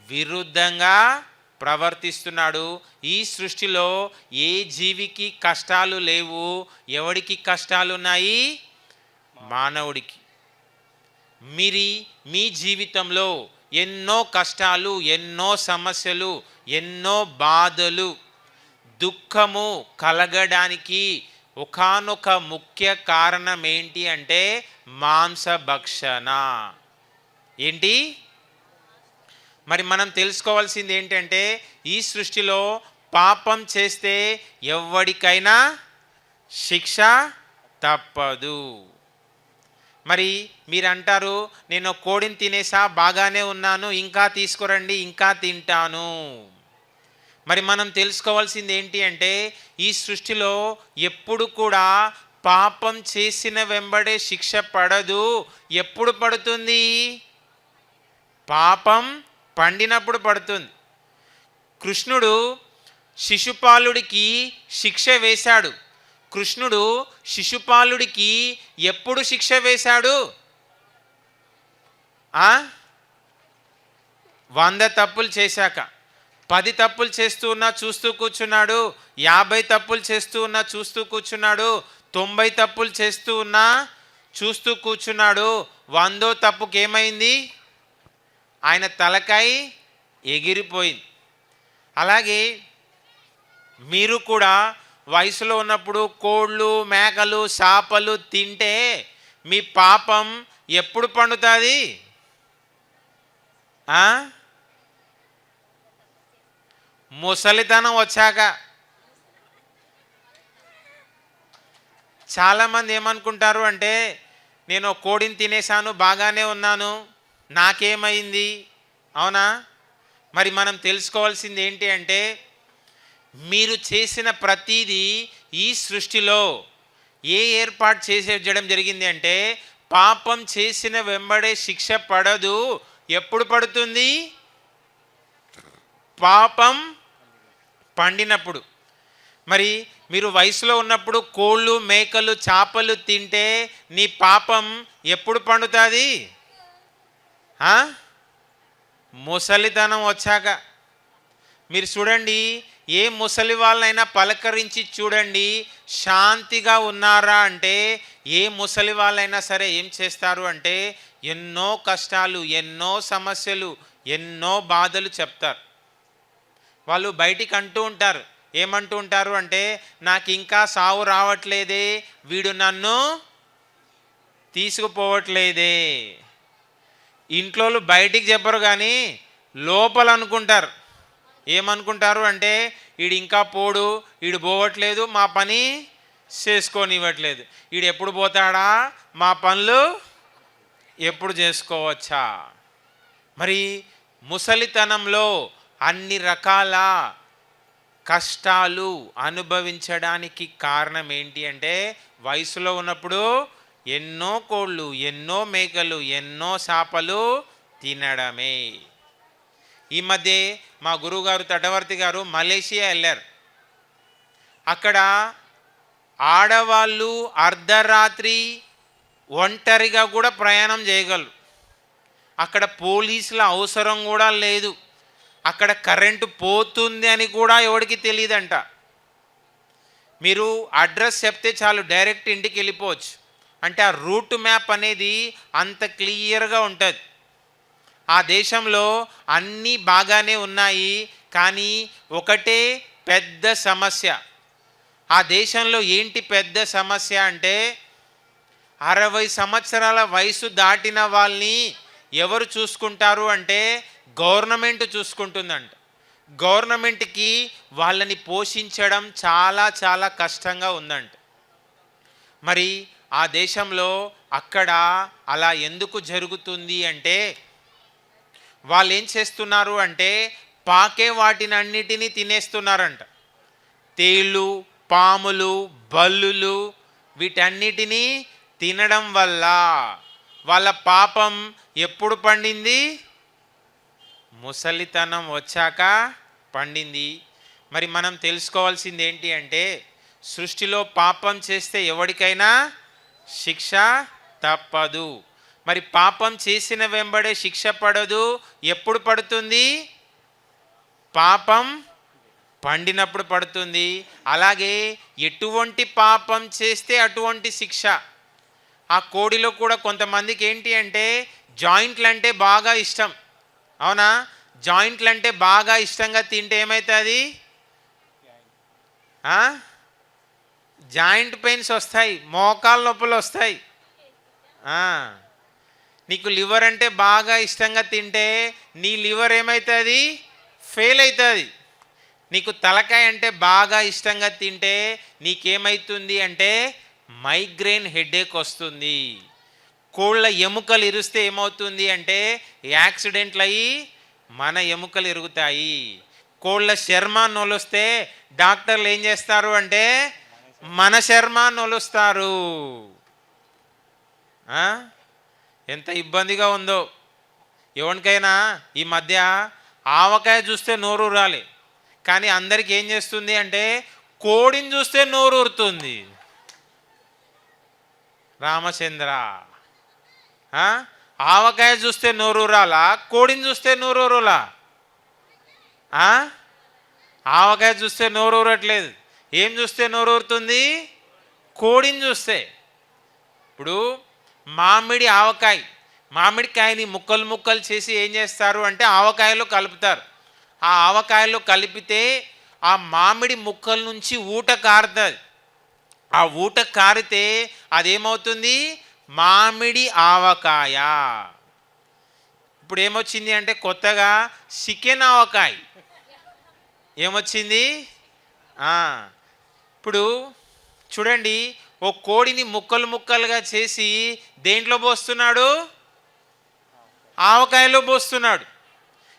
విరుద్ధంగా ప్రవర్తిస్తున్నాడు. ఈ సృష్టిలో ఏ జీవికి కష్టాలు లేవు. ఎవడికి కష్టాలు ఉన్నాయి? మానవుడికి. మీ జీవితంలో ఎన్నో కష్టాలు, ఎన్నో సమస్యలు, ఎన్నో బాధలు, దుఃఖము కలగడానికి ఒకానొక ముఖ్య కారణం ఏంటి అంటే మాంసభక్షణ. ఏంటి? మరి మనం తెలుసుకోవాల్సింది ఏంటంటే ఈ సృష్టిలో పాపం చేస్తే ఎవరికైనా శిక్ష తప్పదు. మరి మీరు అంటారు, నేను కోడిని తినేసా, బాగానే ఉన్నాను, ఇంకా తీసుకురండి, ఇంకా తింటాను. మరి మనం తెలుసుకోవాల్సింది ఏంటి అంటే ఈ సృష్టిలో ఎప్పుడు కూడా పాపం చేసిన వెంబడే శిక్ష పడదు. ఎప్పుడు పడుతుంది? పాపం పండినప్పుడు పడుతుంది. కృష్ణుడు శిశుపాలుడికి శిక్ష వేశాడు. కృష్ణుడు శిశుపాలుడికి ఎప్పుడు శిక్ష వేశాడు? 100 తప్పులు చేశాక. 10 తప్పులు చేస్తూ ఉన్నా చూస్తూ కూర్చున్నాడు, 50 తప్పులు చేస్తూ ఉన్నా చూస్తూ కూర్చున్నాడు, 90 తప్పులు చేస్తూ ఉన్నా చూస్తూ కూర్చున్నాడు. 100వ తప్పుకి ఏమైంది? ఆయన తలకాయ ఎగిరిపోయింది. అలాగే మీరు కూడా వయసులో ఉన్నప్పుడు కోళ్ళు, మేకలు, చేపలు తింటే మీ పాపం ఎప్పుడు పండుతుంది? ముసలితనం వచ్చాక. చాలామంది ఏమనుకుంటారు అంటే, నేను కోడిని తినేసాను, బాగానే ఉన్నాను, నాకేమైంది? అవునా? మరి మనం తెలుసుకోవాల్సింది ఏంటి అంటే, మీరు చేసిన ప్రతిదీ ఈ సృష్టిలో ఏర్పాటు చేసేయడం జరిగింది అంటే, పాపం చేసిన వెంబడే శిక్ష పడదు. ఎప్పుడు పడుతుంది? పాపం పండినప్పుడు. మరి మీరు వయసులో ఉన్నప్పుడు కోళ్ళు, మేకలు, చేపలు తింటే నీ పాపం ఎప్పుడు పండుతుంది? ముసలితనం వచ్చాక. మీరు చూడండి, ఏ ముసలి వాళ్ళైనా పలకరించి చూడండి, శాంతిగా ఉన్నారా అంటే ఏ ముసలి వాళ్ళైనా సరే ఏం చేస్తారు అంటే ఎన్నో కష్టాలు, ఎన్నో సమస్యలు, ఎన్నో బాధలు చెప్తారు. వాళ్ళు బయటికి అంటూ ఉంటారు. ఏమంటూ ఉంటారు అంటే, నాకు ఇంకా సావు రావట్లేదే, వీడు నన్ను తీసుకుపోవట్లేదే. ఇంట్లో బయటికి చెప్పరు కానీ లోపల అనుకుంటారు. ఏమనుకుంటారు అంటే, వీడు ఇంకా పోడు, వీడు పోవట్లేదు, మా పని చేసుకోనివ్వట్లేదు, వీడు ఎప్పుడు పోతాడా, మా పనులు ఎప్పుడు చేసుకోవచ్చా. మరి ముసలితనంలో అన్ని రకాల కష్టాలు అనుభవించడానికి కారణం ఏంటి అంటే, వయసులో ఉన్నప్పుడు ఎన్నో కోళ్ళు, ఎన్నో మేకలు, ఎన్నో చేపలు తినడమే. ఈ మధ్య మా గురువుగారు తటవర్తి గారు మలేషియా వెళ్ళారు. అక్కడ ఆడవాళ్ళు అర్ధరాత్రి ఒంటరిగా కూడా ప్రయాణం చేయగలరు. అక్కడ పోలీసుల అవసరం కూడా లేదు. అక్కడ కరెంటు పోతుంది అని కూడా ఎవరికి తెలియదంట. మీరు అడ్రస్ చెప్తే చాలు, డైరెక్ట్ ఇంటికి వెళ్ళిపోవచ్చు. అంటే ఆ రూట్ మ్యాప్ అనేది అంత క్లియర్గా ఉంటుంది. ఆ దేశంలో అన్నీ బాగానే ఉన్నాయి, కానీ ఒకటే పెద్ద సమస్య. ఆ దేశంలో ఏంటి పెద్ద సమస్య అంటే, 60 సంవత్సరాల వయసు దాటిన వాళ్ళని ఎవరు చూసుకుంటారు అంటే గవర్నమెంట్ చూసుకుంటుందంట. గవర్నమెంట్కి వాళ్ళని పోషించడం చాలా చాలా కష్టంగా ఉందంట. మరి ఆ దేశంలో అక్కడ అలా ఎందుకు జరుగుతుంది అంటే, వాళ్ళు ఏం చేస్తున్నారు అంటే పాకే వాటిని అన్నిటినీ తినేస్తున్నారంట. తేళ్ళు, పాములు, బల్లులు, వీటన్నిటినీ తినడం వల్ల వాళ్ళ పాపం ఎప్పుడు పండింది? ముసలితనం వచ్చాక పండింది. మరి మనం తెలుసుకోవాల్సింది ఏంటి అంటే, సృష్టిలో పాపం చేస్తే ఎవరికైనా శిక్ష తప్పదు. మరి పాపం చేసిన వెంబడే శిక్ష పడదు. ఎప్పుడు పడుతుంది? పాపం పండినప్పుడు పడుతుంది. అలాగే ఎటువంటి పాపం చేస్తే అటువంటి శిక్ష. ఆ కోడిలో కూడా కొంతమందికి ఏంటి అంటే జాయింట్లు అంటే బాగా ఇష్టం. అవునా? జాయింట్లు అంటే బాగా ఇష్టంగా తింటే ఏమవుతుంది? జాయింట్ పెయిన్స్ వస్తాయి, మోకాళ్ళ నొప్పులు వస్తాయి. నీకు లివర్ అంటే బాగా ఇష్టంగా తింటే నీ లివర్ ఏమవుతుంది? ఫెయిల్ అవుతుంది. నీకు తలకాయ అంటే బాగా ఇష్టంగా తింటే నీకేమవుతుంది అంటే మైగ్రేన్ హెడేక్ వస్తుంది. కోళ్ళ ఎముకలు ఇరిస్తే ఏమవుతుంది అంటే యాక్సిడెంట్లు అయ్యి మన ఎముకలు ఇరుగుతాయి. కోళ్ళ చర్మ నొలుస్తే డాక్టర్లు ఏం చేస్తారు అంటే మన చర్మ నొలుస్తారు. ఎంత ఇబ్బందిగా ఉందో. ఎవరికైనా ఈ మధ్య ఆవకాయ చూస్తే నోరు రాలి, కానీ అందరికి ఏం చేస్తుంది అంటే కోడిని చూస్తే నోరు ఊరుతుంది. రామచంద్ర, ఆవకాయ చూస్తే నోరూరాలా, కోడిని చూస్తే నోరూరులా? ఆవకాయ చూస్తే నోరూరట్లేదు. ఏం చూస్తే నోరూరుతుంది? కోడిని చూస్తే. ఇప్పుడు మామిడికాయని ముక్కలు ముక్కలు చేసి ఏం చేస్తారు అంటే ఆవకాయలో కలుపుతారు. ఆ ఆవకాయలో కలిపితే ఆ మామిడి ముక్కల నుంచి ఊట కారుతుంది. ఆ ఊట కారితే అదేమవుతుంది? మామిడి ఆవకాయ. ఇప్పుడు ఏమొచ్చింది అంటే కొత్తగా చికెన్ ఆవకాయ ఏమొచ్చింది? ఇప్పుడు చూడండి, ఓ కోడిని ముక్కలు ముక్కలుగా చేసి దేంట్లో పోస్తున్నాడు? ఆవకాయలో పోస్తున్నాడు.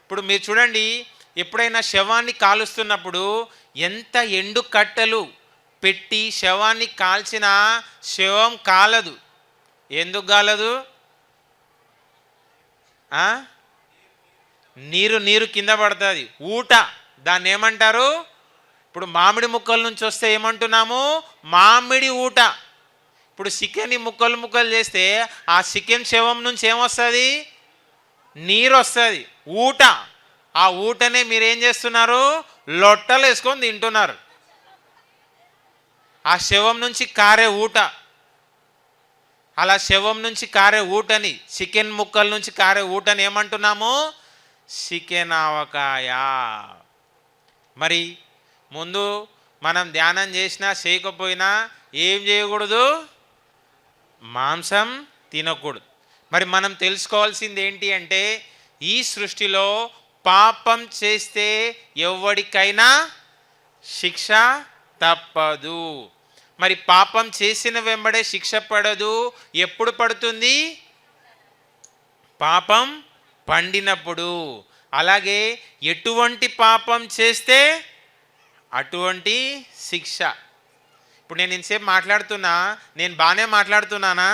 ఇప్పుడు మీరు చూడండి, ఎప్పుడైనా శవాన్ని కాలుస్తున్నప్పుడు ఎంత ఎండు కట్టెలు పెట్టి శవాన్ని కాల్చినా శవం కాలదు. ఎందుకు కాలదు? నీరు కింద పడుతుంది, ఊట. దాన్ని ఏమంటారు? ఇప్పుడు మామిడి ముక్కల నుంచి వస్తే ఏమంటున్నాము? మామిడి ఊట. ఇప్పుడు చికెన్ని ముక్కలు ముక్కలు చేస్తే ఆ చికెన్ శవం నుంచి ఏమొస్తుంది? నీరు వస్తుంది, ఊట. ఆ ఊటనే మీరేం చేస్తున్నారు? లొట్టలు వేసుకొని తింటున్నారు. ఆ శవం నుంచి కారే ఊట. అలా శవం నుంచి కారే ఊటని, చికెన్ ముక్కల నుంచి కారే ఊటని ఏమంటున్నాము? చికెన్ ఆవకాయ. మరి ముందు మనం ధ్యానం చేసినా చేయకపోయినా ఏం చేయకూడదు? మాంసం తినకూడదు. మరి మనం తెలుసుకోవాల్సింది ఏంటి అంటే ఈ సృష్టిలో పాపం చేస్తే ఎవరికైనా శిక్ష తప్పదు. మరి పాపం చేసిన వెంబడే శిక్ష పడదు. ఎప్పుడు పడుతుంది? పాపం పండినప్పుడు. అలాగే ఎటువంటి పాపం చేస్తే అటువంటి శిక్ష. ఇప్పుడు నేను ఇంతసేపు మాట్లాడుతున్నా, నేను బాగానే మాట్లాడుతున్నానా?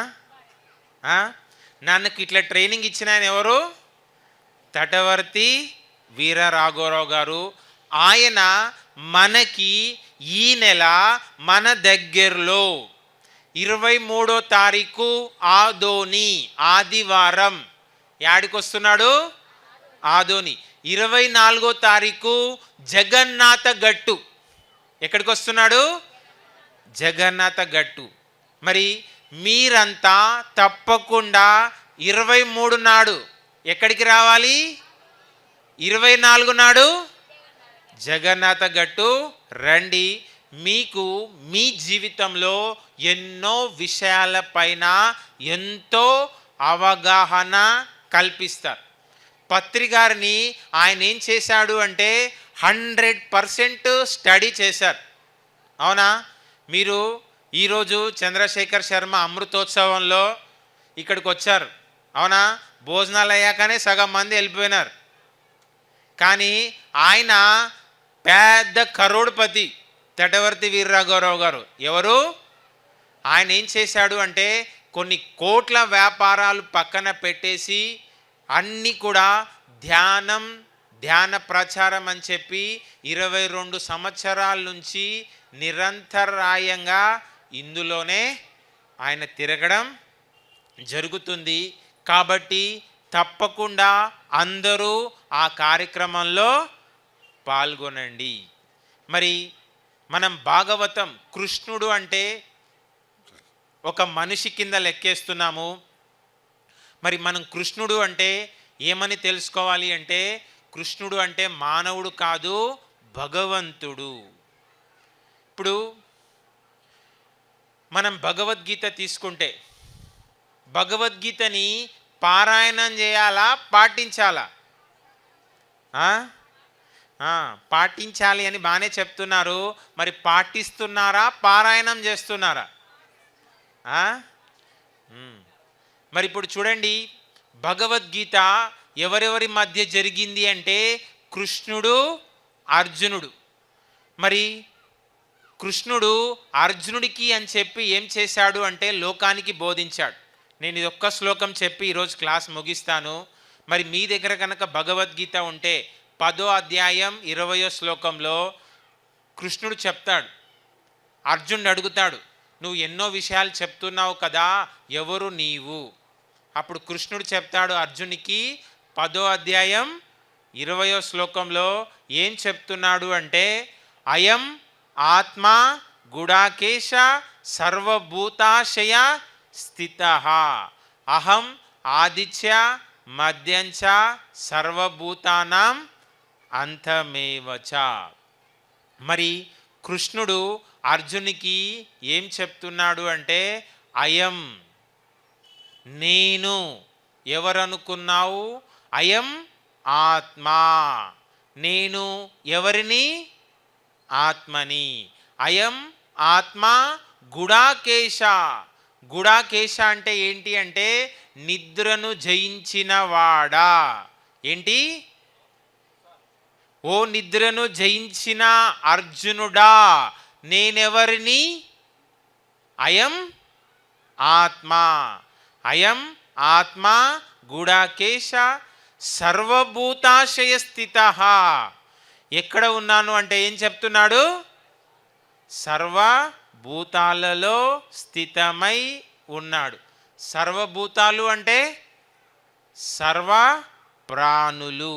నన్ను ఇట్లా ట్రైనింగ్ ఇచ్చిన ఆయన ఎవరు? తటవర్తి వీర రాఘవరావు గారు. ఆయన మనకి ఈ నెల మన దగ్గరలో 23వ తారీఖు ఆదోని ఆదివారం యాడికి వస్తున్నాడు? ఆదోని. 24వ తారీఖు జగన్నాథ గట్టు. ఎక్కడికి వస్తున్నాడు? జగన్నాథ గట్టు. మరి మీరంతా తప్పకుండా 23 నాడు ఎక్కడికి రావాలి? 24 నాడు జగన్నాథ గట్టు రండి. మీకు మీ జీవితంలో ఎన్నో విషయాలపైన ఎంతో అవగాహన కల్పిస్తారు. పత్రి గారిని ఆయన ఏం చేశాడు అంటే 100% స్టడీ చేశారు. అవునా? మీరు ఈరోజు చంద్రశేఖర్ శర్మ అమృతోత్సవంలో ఇక్కడికి వచ్చారు. అవునా? భోజనాలు అయ్యాకనే సగం మంది వెళ్ళిపోయినారు. కానీ ఆయన పెద్ద కరోడ్పతి తటవర్తి వీర్రాఘవరావు గారు. ఎవరు? ఆయన ఏం చేశాడు అంటే కొన్ని కోట్ల వ్యాపారాలు పక్కన పెట్టేసి అన్నీ కూడా ధ్యాన ప్రచారం అని చెప్పి 22 సంవత్సరాల నుంచి నిరంతరాయంగా ఇందులోనే ఆయన తిరగడం జరుగుతుంది. కాబట్టి తప్పకుండా అందరూ ఆ కార్యక్రమంలో పాల్గొనండి. మరి మనం భాగవతం కృష్ణుడు అంటే ఒక మనిషి కింద లెక్కేస్తున్నాము. మరి మనం కృష్ణుడు అంటే ఏమని తెలుసుకోవాలి అంటే కృష్ణుడు అంటే మానవుడు కాదు, భగవంతుడు. ఇప్పుడు మనం భగవద్గీత తీసుకుంటే భగవద్గీతని పారాయణం చేయాలా, పాటించాలా? పాటించాలి అని బాగానే చెప్తున్నారు. మరి పాటిస్తున్నారా, పారాయణం చేస్తున్నారా? మరి ఇప్పుడు చూడండి, భగవద్గీత ఎవరెవరి మధ్య జరిగింది అంటే కృష్ణుడు, అర్జునుడు. మరి కృష్ణుడు అర్జునుడికి అని చెప్పి ఏం చేశాడు అంటే లోకానికి బోధించాడు. నేను ఇది ఒక్క శ్లోకం చెప్పి ఈరోజు క్లాస్ ముగిస్తాను. మరి మీ దగ్గర కనుక భగవద్గీత ఉంటే 10వ అధ్యాయం 20వ శ్లోకంలో కృష్ణుడు చెప్తాడు, అర్జునుడు అడుగుతాడు, నువ్వు ఎన్నో విషయాలు చెప్తున్నావు కదా, ఎవరు నీవు? అప్పుడు కృష్ణుడు చెప్తాడు అర్జునికి 10వ అధ్యాయం 20వ శ్లోకంలో ఏం చెప్తున్నాడు అంటే, అయం ఆత్మ గుడాకేశ సర్వభూతాశయ స్థిత అహం ఆదిత్య మధ్యంచ సర్వభూతానాం అంతమేవచ. మరి కృష్ణుడు అర్జునికి ఏం చెప్తున్నాడు అంటే, అయం నేను, ఎవరనుకున్నావు? అయం ఆత్మ, నేను ఎవరిని? ఆత్మని. అయం ఆత్మ గుడాకేశ. గుడాకేశ అంటే ఏంటి అంటే నిద్రను జయించిన వాడా. ఏంటి? ఓ నిద్రను జయించిన అర్జునుడా, నేనెవరిని? అయం ఆత్మ. అయం ఆత్మ గుడాకేశ సర్వభూతాశయ స్థిత. ఎక్కడ ఉన్నాను అంటే ఏం చెప్తున్నాడు? సర్వభూతాలలో స్థితమై ఉన్నాడు. సర్వభూతాలు అంటే సర్వ ప్రాణులు.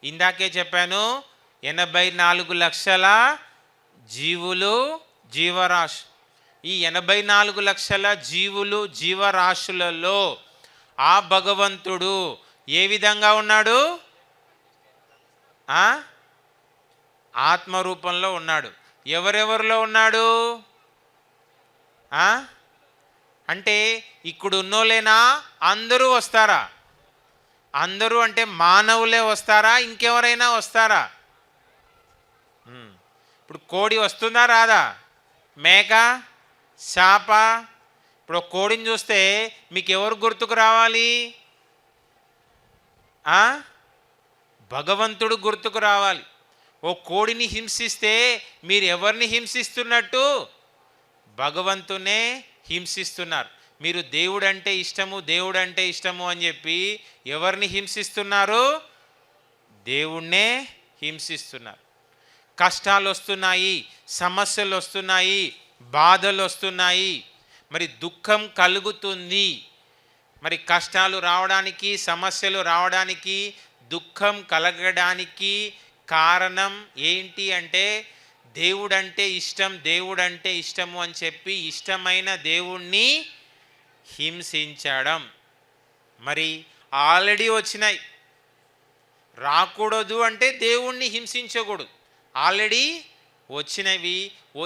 ఇందాకే చెప్పాను, 84 లక్షల జీవులు, జీవరాశి. ఈ 84 లక్షల జీవులు, జీవరాశులలో ఆ భగవంతుడు ఏ విధంగా ఉన్నాడు? ఆత్మరూపంలో ఉన్నాడు. ఎవరెవరిలో ఉన్నాడు? అంటే ఇక్కడ ఉన్నోలేనా? అందరూ వస్తారా? అందరూ అంటే మానవులే వస్తారా? ఇంకెవరైనా వస్తారా? ఇప్పుడు కోడి వస్తుందా రాదా? మేక, చేప. ఇప్పుడు కోడిని చూస్తే మీకు ఎవరు గుర్తుకు రావాలి? భగవంతుడు గుర్తుకు రావాలి. ఓ కోడిని హింసిస్తే మీరు ఎవరిని హింసిస్తున్నట్టు? భగవంతునే హింసిస్తున్నారు. మీరు దేవుడంటే ఇష్టము, దేవుడంటే ఇష్టము అని చెప్పి ఎవరిని హింసిస్తున్నారు? దేవుణ్ణే హింసిస్తున్నారు. కష్టాలు వస్తున్నాయి, సమస్యలు వస్తున్నాయి, బాధలు వస్తున్నాయి, మరి దుఃఖం కలుగుతుంది. మరి కష్టాలు రావడానికి, సమస్యలు రావడానికి, దుఃఖం కలగడానికి కారణం ఏంటి అంటే దేవుడంటే ఇష్టం, దేవుడంటే ఇష్టము అని చెప్పి ఇష్టమైన దేవుణ్ణి హింసించడం. మరి ఆల్రెడీ వచ్చినాయి, రాకూడదు అంటే దేవుణ్ణి హింసించకూడదు. ఆల్రెడీ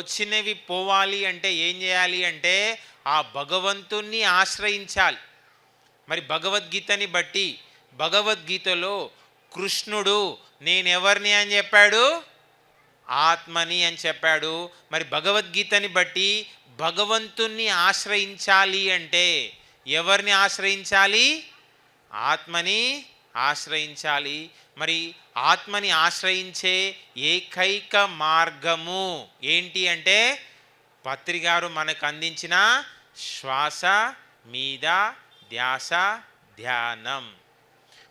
వచ్చినవి పోవాలి అంటే ఏం చేయాలి అంటే ఆ భగవంతుణ్ణి ఆశ్రయించాలి. మరి భగవద్గీతని బట్టి, భగవద్గీతలో కృష్ణుడు నేనెవరిని అని చెప్పాడు? ఆత్మని అని చెప్పాడు. మరి భగవద్గీతని బట్టి భగవంతుణ్ణి ఆశ్రయించాలి అంటే ఎవరిని ఆశ్రయించాలి? ఆత్మని ఆశ్రయించాలి. మరి ఆత్మని ఆశ్రయించే ఏకైక మార్గము ఏంటి అంటే పత్రి గారు మనకు అందించిన శ్వాస మీద ధ్యాస, ధ్యానం.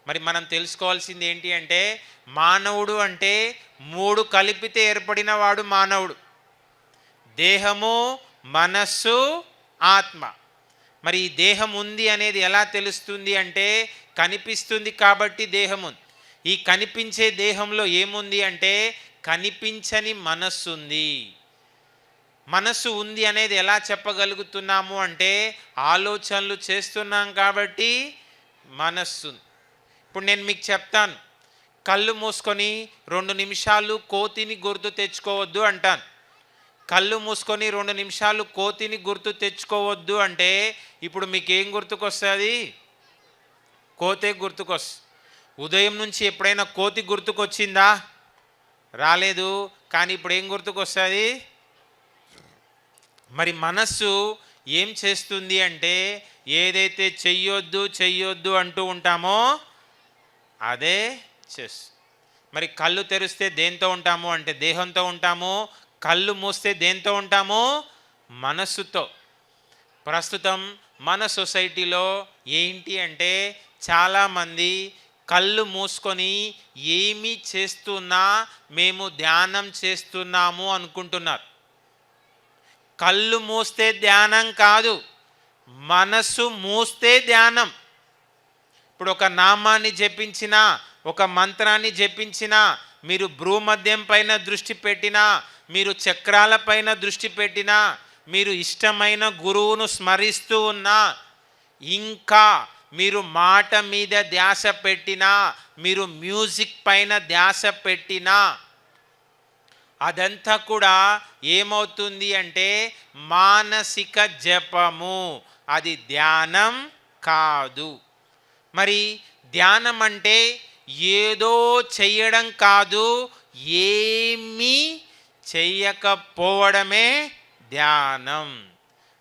మరి మనం తెలుసుకోవాల్సింది ఏంటి అంటే మానవుడు అంటే 3 కలిపితే ఏర్పడిన వాడు మానవుడు. దేహము, మనస్సు, ఆత్మ. మరి ఈ దేహం ఉంది అనేది ఎలా తెలుస్తుంది అంటే కనిపిస్తుంది కాబట్టి దేహం ఉంది. ఈ కనిపించే దేహంలో ఏముంది అంటే కనిపించని మనస్సు ఉంది. మనస్సు ఉంది అనేది ఎలా చెప్పగలుగుతున్నాము అంటే ఆలోచనలు చేస్తున్నాం కాబట్టి మనస్సు. ఇప్పుడు నేను మీకు చెప్తాను, కళ్ళు మూసుకొని 2 నిమిషాలు కోతిని గుర్తు తెచ్చుకోవద్దు అంటాను. కళ్ళు మూసుకొని 2 నిమిషాలు కోతిని గుర్తు తెచ్చుకోవద్దు అంటే ఇప్పుడు మీకు ఏం గుర్తుకొస్తుంది? కోతే గుర్తుకొస్తుంది. ఉదయం నుంచి ఎప్పుడైనా కోతి గుర్తుకొచ్చిందా? రాలేదు. కానీ ఇప్పుడు ఏం గుర్తుకొస్తుంది? మరి మనస్సు ఏం చేస్తుంది అంటే ఏదైతే చెయ్యొద్దు అంటూ ఉంటామో అదే చేస్తుంది. మరి కళ్ళు తెరిస్తే దేంతో ఉంటాము అంటే దేహంతో ఉంటాము. కళ్ళు మూస్తే దేంతో ఉంటాము? మనస్సుతో. ప్రస్తుతం మన సొసైటీలో ఏంటి అంటే చాలామంది కళ్ళు మూసుకొని ఏమి చేస్తున్నా మేము ధ్యానం చేస్తున్నాము అనుకుంటున్నారు. కళ్ళు మూస్తే ధ్యానం కాదు, మనసు మూస్తే ధ్యానం. ఇప్పుడు ఒక నామాన్ని జపించినా, ఒక మంత్రాన్ని జపించినా, మీరు భ్రూమధ్యం పైన దృష్టి పెట్టినా, మీరు చక్రాల పైన దృష్టి పెట్టినా, మీరు ఇష్టమైన గురువును స్మరిస్తూ ఉన్నా, ఇంకా మీరు మాట మీద ధ్యాస పెట్టినా, మీరు మ్యూజిక్ పైన ధ్యాస పెట్టినా, అదంతా కూడా ఏమవుతుంది అంటే మానసిక జపము, అది ధ్యానం కాదు. మరి ధ్యానం అంటే ఏదో చెయ్యడం కాదు, ఏమీ చెయ్యకపోవడమే ధ్యానం.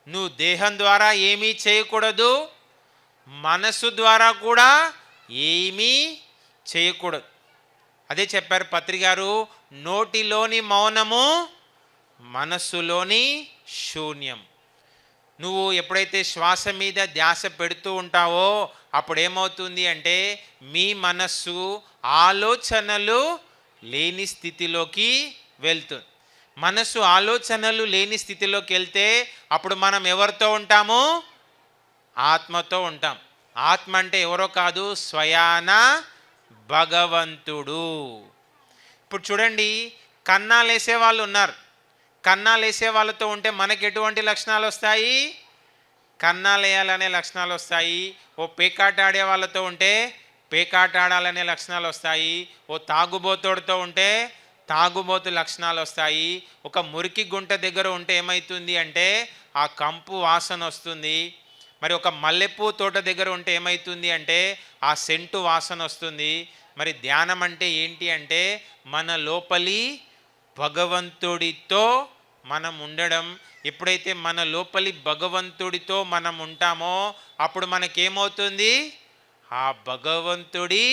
నువ్వు దేహం ద్వారా ఏమీ చేయకూడదు, మనసు ద్వారా కూడా ఏమీ చేయకూడదు. అదే చెప్పారు పత్రి గారు, నోటిలోని మౌనము మనస్సులోని శూన్యం. నువ్వు ఎప్పుడైతే శ్వాస మీద ధ్యాస పెడుతూ ఉంటావో అప్పుడు ఏమవుతుంది అంటే మీ మనస్సు ఆలోచనలు లేని స్థితిలోకి వెళ్తుంది. మనస్సు ఆలోచనలు లేని స్థితిలోకి వెళ్తే అప్పుడు మనం ఎవరితో ఉంటాము? ఆత్మతో ఉంటాం. ఆత్మ అంటే ఎవరో కాదు, స్వయాన భగవంతుడు. ఇప్పుడు చూడండి, కన్నాలు వేసే వాళ్ళు ఉన్నారు. కన్నాలు వేసే వాళ్ళతో ఉంటే మనకి ఎటువంటి లక్షణాలు వస్తాయి? కన్నాలు వేయాలనే లక్షణాలు వస్తాయి. ఓ పేకాట ఆడే వాళ్ళతో ఉంటే పేకాట ఆడాలనే లక్షణాలు వస్తాయి. ఓ తాగుబోతుడితో ఉంటే తాగుబోతు లక్షణాలు వస్తాయి. ఒక మురికి గుంట దగ్గర ఉంటే ఏమవుతుంది అంటే ఆ కంపు వాసన వస్తుంది. మరి ఒక మల్లెపూ తోట దగ్గర ఉంటే ఏమవుతుంది అంటే ఆ సెంటు వాసన వస్తుంది. మరి ధ్యానం అంటే ఏంటి అంటే మన లోపలి భగవంతుడితో మనం ఉండడం. ఎప్పుడైతే మన లోపలి భగవంతుడితో మనం ఉంటామో అప్పుడు మనకేమవుతుంది? ఆ భగవంతుడి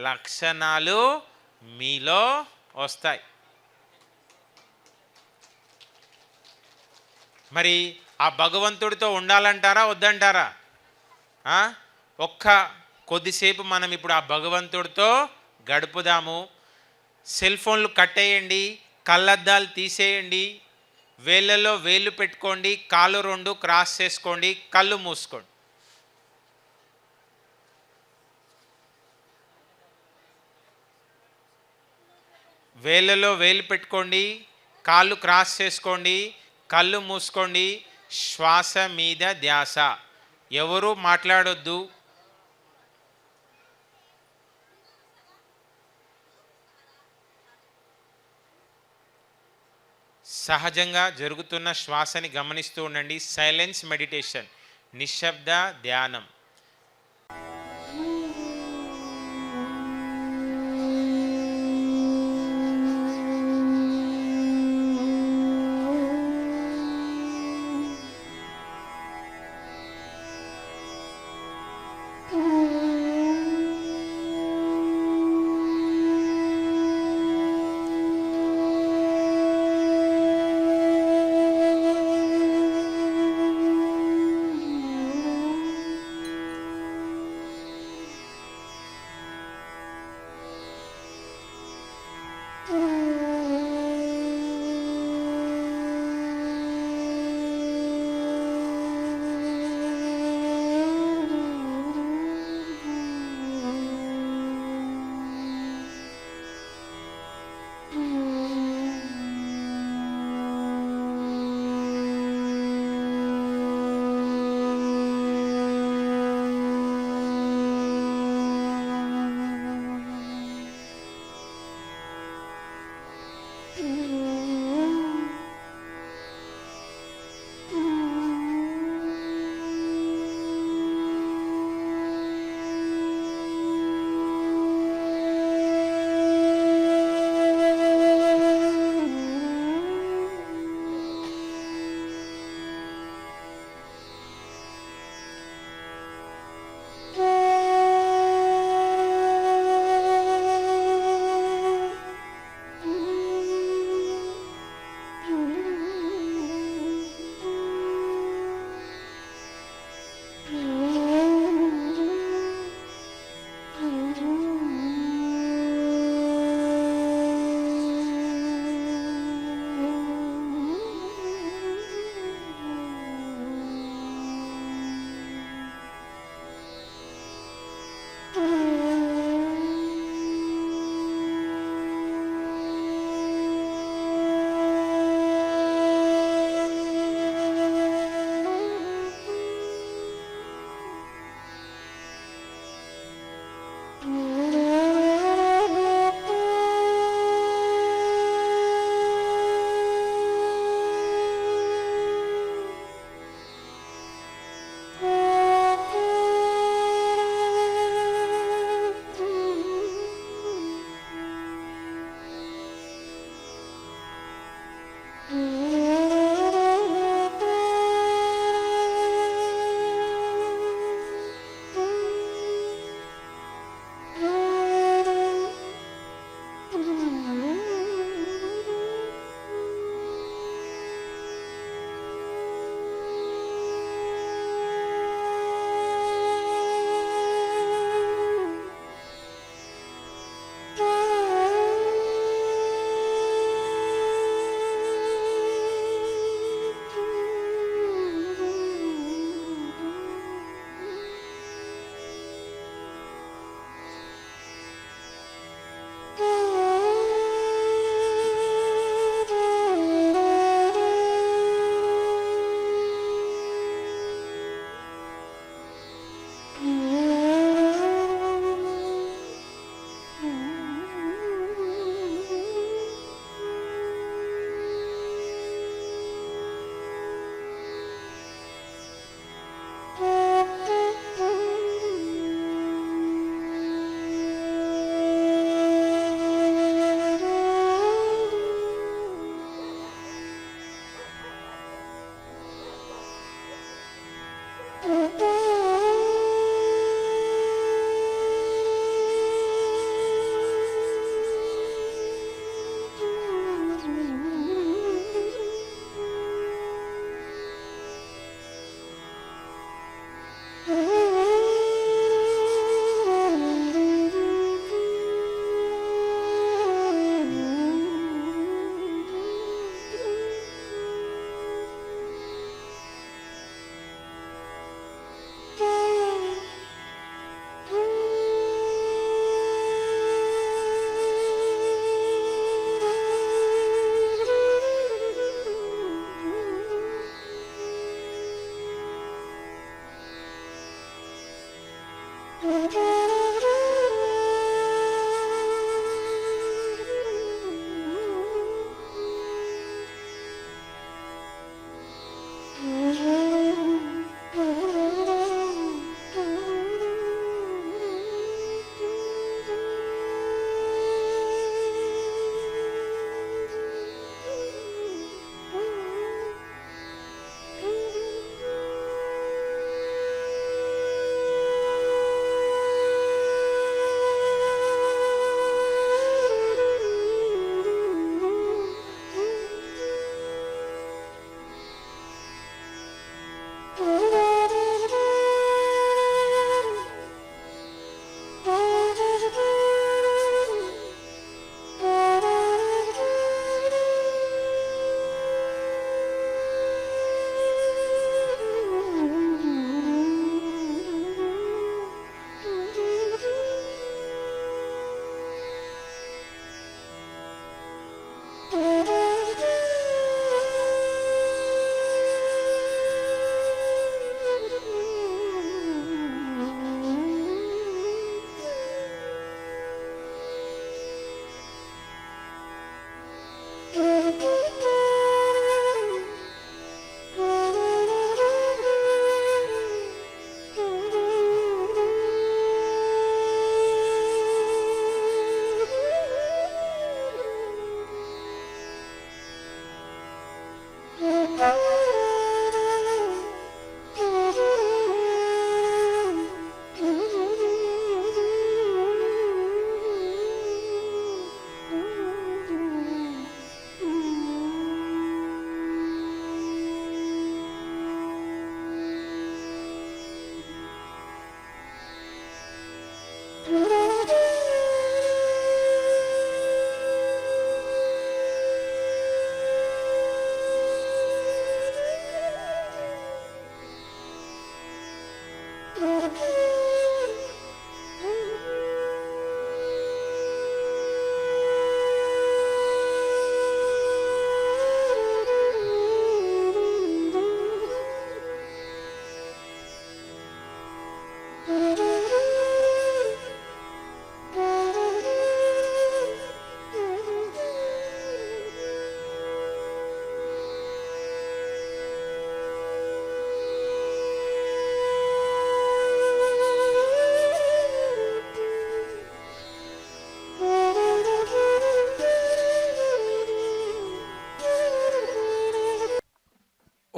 లక్షణాలు మీలో వస్తాయి. మరి ఆ భగవంతుడితో ఉండాలంటారా వద్దంటారా? కొద్దిసేపు మనం ఇప్పుడు ఆ భగవంతుడితో గడుపుదాము. సెల్ ఫోన్లు కట్టేయండి, కళ్ళద్దాలు తీసేయండి, వేళ్ళలో వేళ్ళు పెట్టుకోండి, కాళ్ళు రెండు క్రాస్ చేసుకోండి, కళ్ళు మూసుకోండి. వేళ్ళలో వేలు పెట్టుకోండి, కాళ్ళు క్రాస్ చేసుకోండి, కళ్ళు మూసుకోండి. శ్వాస మీద ధ్యాస. ఎవరు మాట్లాడొద్దు. సహజంగా జరుగుతున్న శ్వాసని గమనిస్తూ ఉండండి. సైలెన్స్ మెడిటేషన్, నిశ్శబ్ద ధ్యానం.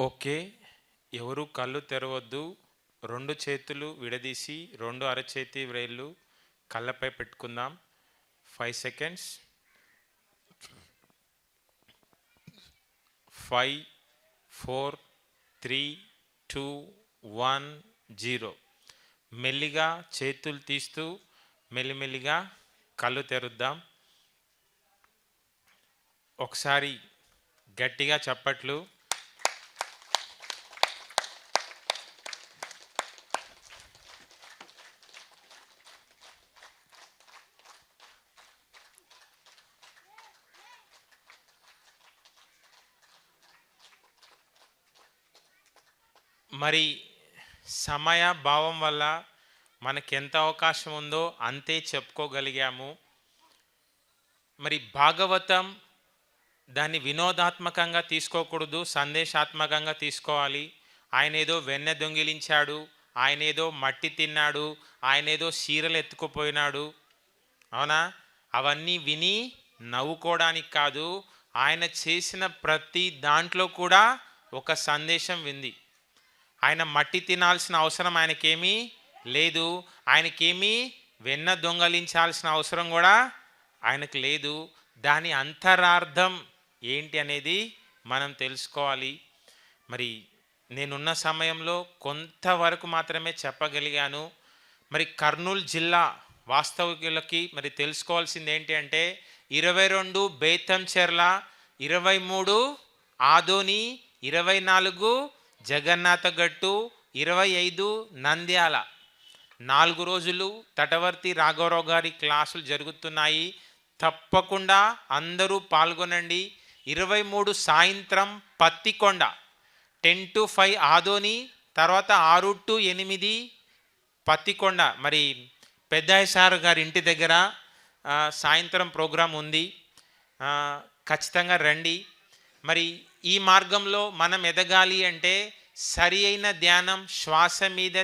ఓకే, ఎవరు కళ్ళు తెరవద్దు. రెండు చేతులు విడదీసి రెండు అరచేతి వ్రేళ్ళు కళ్ళపై పెట్టుకుందాం. 5 seconds. 5 4 3 2 1 0. మెల్లిగా చేతులు తీస్తూ మెల్లిమెల్లిగా కళ్ళు తెరుద్దాం. ఒకసారి గట్టిగా చప్పట్లు. మరి సమయ భావం వల్ల మనకి ఎంత అవకాశం ఉందో అంతే చెప్పుకోగలిగాము. మరి భాగవతం దాన్ని వినోదాత్మకంగా తీసుకోకూడదు, సందేశాత్మకంగా తీసుకోవాలి. ఆయన ఏదో వెన్నె దొంగిలించాడు, ఆయన ఏదో మట్టి తిన్నాడు, ఆయన ఏదో చీరలు ఎత్తుకుపోయినాడు, అవునా? అవన్నీ విని నవ్వుకోవడానికి కాదు, ఆయన చేసిన ప్రతి దాంట్లో కూడా ఒక సందేశం ఉంది. ఆయన మట్టి తినాల్సిన అవసరం ఆయనకేమీ లేదు, ఆయనకేమీ వెన్న దొంగలించాల్సిన అవసరం కూడా ఆయనకు లేదు. దాని అంతరార్థం ఏంటి అనేది మనం తెలుసుకోవాలి. మరి నేనున్న సమయంలో కొంతవరకు మాత్రమే చెప్పగలిగాను. మరి కర్నూలు జిల్లా వాస్తవికులకి మరి తెలుసుకోవాల్సింది ఏంటి అంటే 22 బేతంచెర్ల, 23 ఆదోని, 24 జగన్నాథగట్టు, 25 నంద్యాల. 4 రోజులు తటవర్తి రాఘవరావు గారి క్లాసులు జరుగుతున్నాయి. తప్పకుండా అందరూ పాల్గొనండి. 23 సాయంత్రం పత్తికొండ, 10 to 5 ఆదోని, తర్వాత 6 to 8 పత్తికొండ మరి పెద్దయ్య సార్ గారి ఇంటి దగ్గర సాయంత్రం ప్రోగ్రాం ఉంది, ఖచ్చితంగా రండి. మరి ఈ మార్గంలో మనం ఎదగాలి అంటే సరి అయిన ధ్యానం, శ్వాస మీద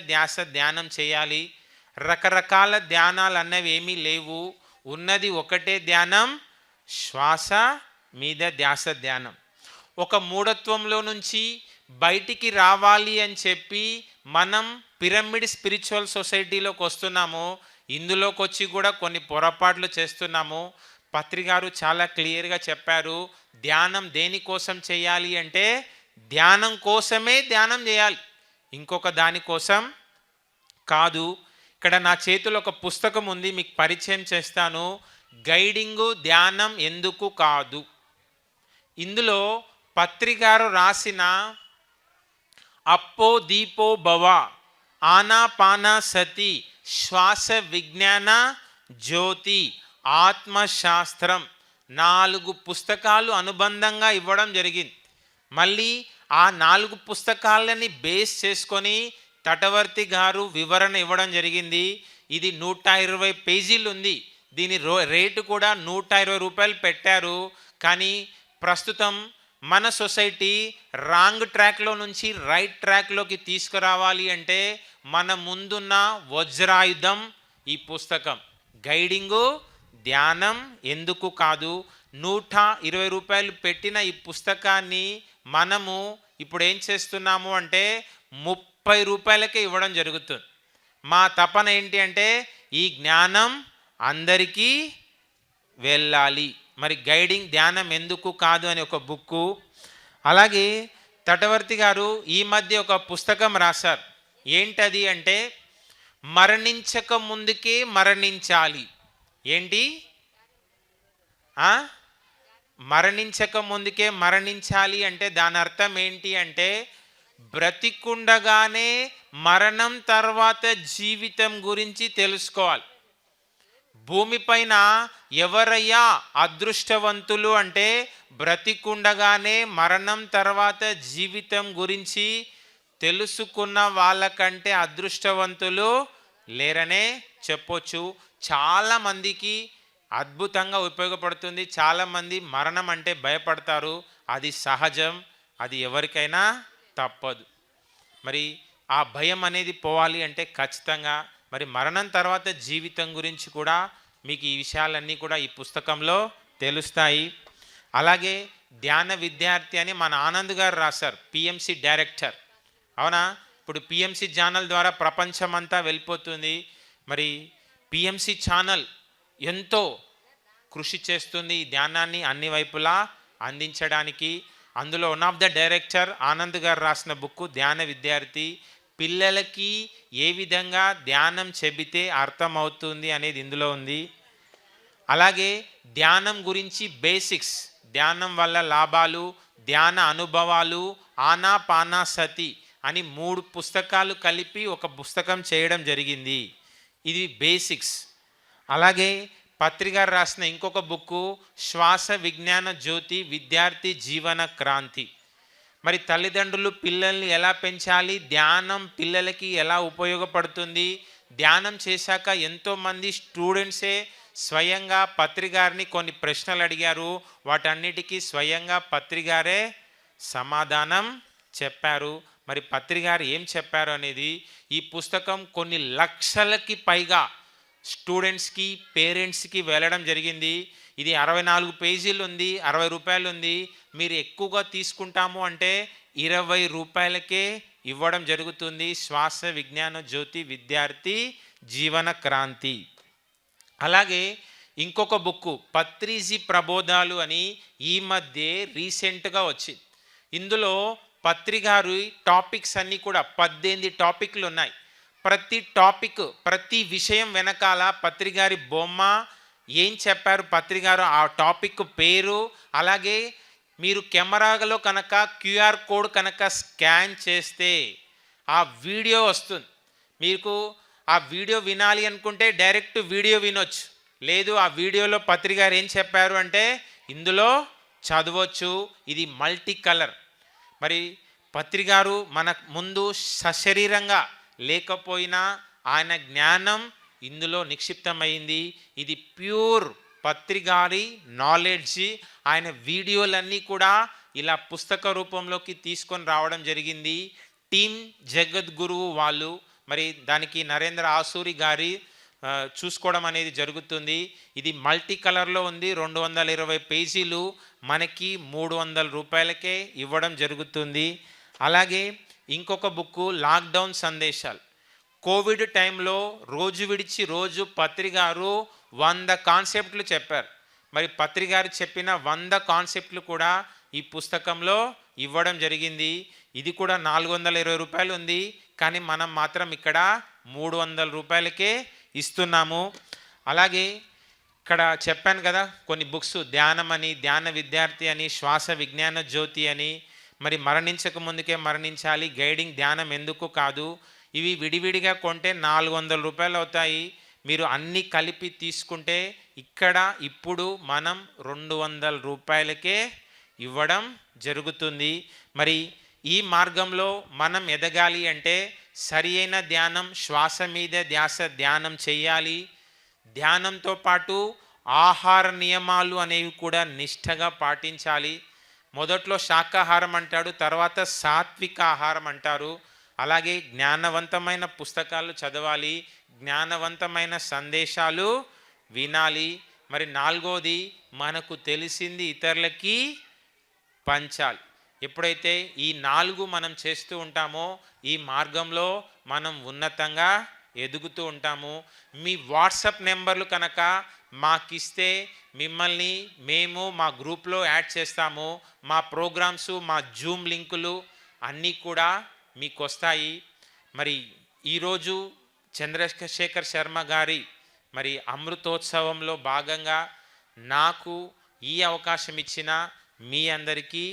ధ్యానం చేయాలి. రకరకాల ధ్యానాలు అన్నవి ఏమీ లేవు, ఉన్నది ఒకటే ధ్యానం, శ్వాస మీద ధ్యానం. ఒక మూఢత్వంలో నుంచి బయటికి రావాలి అని చెప్పి మనం పిరమిడ్ స్పిరిచువల్ సొసైటీలోకి వస్తున్నాము. ఇందులోకి వచ్చి కూడా కొన్ని పొరపాట్లు చేస్తున్నాము. పత్రిగారు చాలా క్లియర్గా చెప్పారు, ధ్యానం దేనికోసం చేయాలి అంటే ధ్యానం కోసమే ధ్యానం చేయాలి, ఇంకొక దానికోసం కాదు. ఇక్కడ నా చేతిలో ఒక పుస్తకం ఉంది, మీకు పరిచయం చేస్తాను. గైడింగు ధ్యానం ఎందుకు కాదు. ఇందులో పత్రిగారు రాసిన అప్పో దీపో భవ, ఆనాపాన సతి, శ్వాస విజ్ఞాన జ్యోతి, ఆత్మశాస్త్రం 4 పుస్తకాలు అనుబంధంగా ఇవ్వడం జరిగింది. మళ్ళీ ఆ 4 పుస్తకాలని బేస్ చేసుకొని తటవర్తి గారు వివరణ ఇవ్వడం జరిగింది. ఇది 120 పేజీలు ఉంది. దీని రేటు కూడా 120 రూపాయలు పెట్టారు. కానీ ప్రస్తుతం మన సొసైటీ రాంగ్ ట్రాక్లో నుంచి రైట్ ట్రాక్లోకి తీసుకురావాలి అంటే మన ముందున్న వజ్రాయుధం ఈ పుస్తకం. గైడింగు ధ్యానం ఎందుకు కాదు. 120 రూపాయలు పెట్టిన ఈ పుస్తకాన్ని మనము ఇప్పుడు ఏం చేస్తున్నాము అంటే 30 రూపాయలకే ఇవ్వడం జరుగుతుంది. మా తపన ఏంటి అంటే ఈ జ్ఞానం అందరికీ వెళ్ళాలి. మరి గైడింగ్ ధ్యానం ఎందుకు కాదు అని ఒక బుక్కు. అలాగే తటవర్తి గారు ఈ మధ్య ఒక పుస్తకం రాశారు. ఏంటది అంటే మరణించక ముందుకే మరణించాలి. ఏంటి? మరణించక ముందుకే మరణించాలి అంటే దాని అర్థం ఏంటి అంటే బ్రతికుండగానే మరణం తర్వాత జీవితం గురించి తెలుసుకోవాలి. భూమిపైన ఎవరయ్యా అదృష్టవంతులు అంటే బ్రతికుండగానే మరణం తర్వాత జీవితం గురించి తెలుసుకున్న వాళ్ళకంటే అదృష్టవంతులు లేరనే చెప్పొచ్చు. చాలామందికి అద్భుతంగా ఉపయోగపడుతుంది. చాలామంది మరణం అంటే భయపడతారు, అది సహజం, అది ఎవరికైనా తప్పదు. మరి ఆ భయం అనేది పోవాలి అంటే ఖచ్చితంగా మరి మరణం తర్వాత జీవితం గురించి కూడా మీకు ఈ విషయాలన్నీ కూడా ఈ పుస్తకంలో తెలుస్తాయి. అలాగే ధ్యాన విద్యార్థి అని మన ఆనంద్ గారు రాశారు, పిఎంసి డైరెక్టర్. అవునా? ఇప్పుడు పిఎంసి ఛానల్ ద్వారా ప్రపంచమంతా వెళ్ళిపోతుంది. మరి పిఎంసి ఛానల్ ఎంతో కృషి చేస్తుంది ఈ ధ్యానాన్ని అన్ని వైపులా అందించడానికి. అందులో one of the director Anand గారు రాసిన బుక్ ధ్యాన విద్యార్థి. పిల్లలకి ఏ విధంగా ధ్యానం చెబితే అర్థమవుతుంది అనేది ఇందులో ఉంది. అలాగే ధ్యానం గురించి బేసిక్స్, ధ్యానం వల్ల లాభాలు, ధ్యాన అనుభవాలు, ఆనాపానసతి అని 3 పుస్తకాలు కలిపి ఒక పుస్తకం చేయడం జరిగింది. ఇది బేసిక్స్. అలాగే పత్రిగారు రాసిన ఇంకొక బుక్కు శ్వాస విజ్ఞాన జ్యోతి, విద్యార్థి జీవన క్రాంతి. మరి తల్లిదండ్రులు పిల్లల్ని ఎలా పెంచాలి, ధ్యానం పిల్లలకి ఎలా ఉపయోగపడుతుంది, ధ్యానం చేశాక ఎంతోమంది స్టూడెంట్సే స్వయంగా పత్రిగారిని కొన్ని ప్రశ్నలు అడిగారు. వాటన్నిటికీ స్వయంగా పత్రిగారే సమాధానం చెప్పారు. మరి పత్రిగారు ఏం చెప్పారు అనేది ఈ పుస్తకం కొన్ని లక్షలకి పైగా స్టూడెంట్స్కి, పేరెంట్స్కి వెళ్ళడం జరిగింది. ఇది 64 పేజీలు ఉంది, 60 రూపాయలు ఉంది. మీరు ఎక్కువగా తీసుకుంటాము అంటే 20 రూపాయలకే ఇవ్వడం జరుగుతుంది. శ్వాస విజ్ఞాన జ్యోతి, విద్యార్థి జీవన క్రాంతి. అలాగే ఇంకొక బుక్కు పత్రిజీ ప్రబోధాలు అని ఈ మధ్య రీసెంట్గా వచ్చింది. ఇందులో పత్రిగారు టాపిక్స్ అన్నీ కూడా 18 టాపిక్లు ఉన్నాయి. ప్రతి టాపిక్, ప్రతి విషయం వెనకాల పత్రిగారి బొమ్మ, ఏం చెప్పారు పత్రిగారు, ఆ టాపిక్ పేరు. అలాగే మీరు కెమెరాలో కనుక క్యూఆర్ కోడ్ కనుక స్కాన్ చేస్తే ఆ వీడియో వస్తుంది. మీకు ఆ వీడియో వినాలి అనుకుంటే డైరెక్ట్ వీడియో వినొచ్చు. లేదు ఆ వీడియోలో పత్రిగారు ఏం చెప్పారు అంటే ఇందులో చదవచ్చు. ఇది మల్టీ కలర్. మరి పత్రిగారు మన ముందు సశరీరంగా లేకపోయినా ఆయన జ్ఞానం ఇందులో నిక్షిప్తమైంది. ఇది ప్యూర్ పత్రిగారి నాలెడ్జ్. ఆయన వీడియోలన్నీ కూడా ఇలా పుస్తక రూపంలోకి తీసుకొని రావడం జరిగింది. టీమ్ జగద్గురువు వాళ్ళు, మరి దానికి నరేంద్ర ఆసూరి గారి చూసుకోవడం అనేది జరుగుతుంది. ఇది మల్టీ కలర్లో ఉంది. 220 పేజీలు మనకి 300 రూపాయలకే ఇవ్వడం జరుగుతుంది. అలాగే ఇంకొక బుక్కు లాక్డౌన్ సందేశాలు. కోవిడ్ టైంలో రోజు విడిచి రోజు పత్రిగారు 100 కాన్సెప్ట్లు చెప్పారు. మరి పత్రిగారు చెప్పిన 100 కాన్సెప్ట్లు కూడా ఈ పుస్తకంలో ఇవ్వడం జరిగింది. ఇది కూడా 420 రూపాయలు ఉంది, కానీ మనం మాత్రం ఇక్కడ 300 రూపాయలకే ఇస్తున్నాము. అలాగే ఇక్కడ చెప్పాను కదా కొన్ని బుక్స్, ధ్యానం అని, ధ్యాన విద్యార్థి అని, శ్వాస విజ్ఞాన జ్యోతి అని, మరి మరణించక ముందుకే మరణించాలి, గైడింగ్ ధ్యానం ఎందుకు కాదు. ఇవి విడివిడిగా కొంటే 400 రూపాయలు అవుతాయి. మీరు అన్నీ కలిపి తీసుకుంటే ఇక్కడ ఇప్పుడు మనం 200 రూపాయలకే ఇవ్వడం జరుగుతుంది. మరి ఈ మార్గంలో మనం ఎదగాలి అంటే సరి అయిన ధ్యానం, శ్వాస మీద ధ్యాస ధ్యానం చేయాలి. ధ్యానంతో పాటు ఆహార నియమాలు అనేవి కూడా నిష్ఠగా పాటించాలి. మొదట్లో శాకాహారం అంటాడు, తర్వాత సాత్విక ఆహారం అంటారు. అలాగే జ్ఞానవంతమైన పుస్తకాలు చదవాలి, జ్ఞానవంతమైన సందేశాలు వినాలి. మరి 4వది మనకు తెలిసింది ఇతరులకి పంచాలి. ఎప్పుడైతే ఈ 4 మనం చేస్తూ ఉంటామో ఈ మార్గంలో మనం ఉన్నతంగా ఎదుగుతూ ఉంటాము. మీ వాట్సాప్ నెంబర్లు కనుక మాకిస్తే మిమ్మల్ని మేము మా గ్రూప్లో యాడ్ చేస్తాము. మా ప్రోగ్రామ్స్, మా జూమ్ లింకులు అన్నీ కూడా మీకు వస్తాయి. మరి ఈరోజు చంద్రశేఖర్ శర్మ గారి మరి అమృతోత్సవంలో భాగంగా నాకు ఈ అవకాశం ఇచ్చిన మీ అందరికీ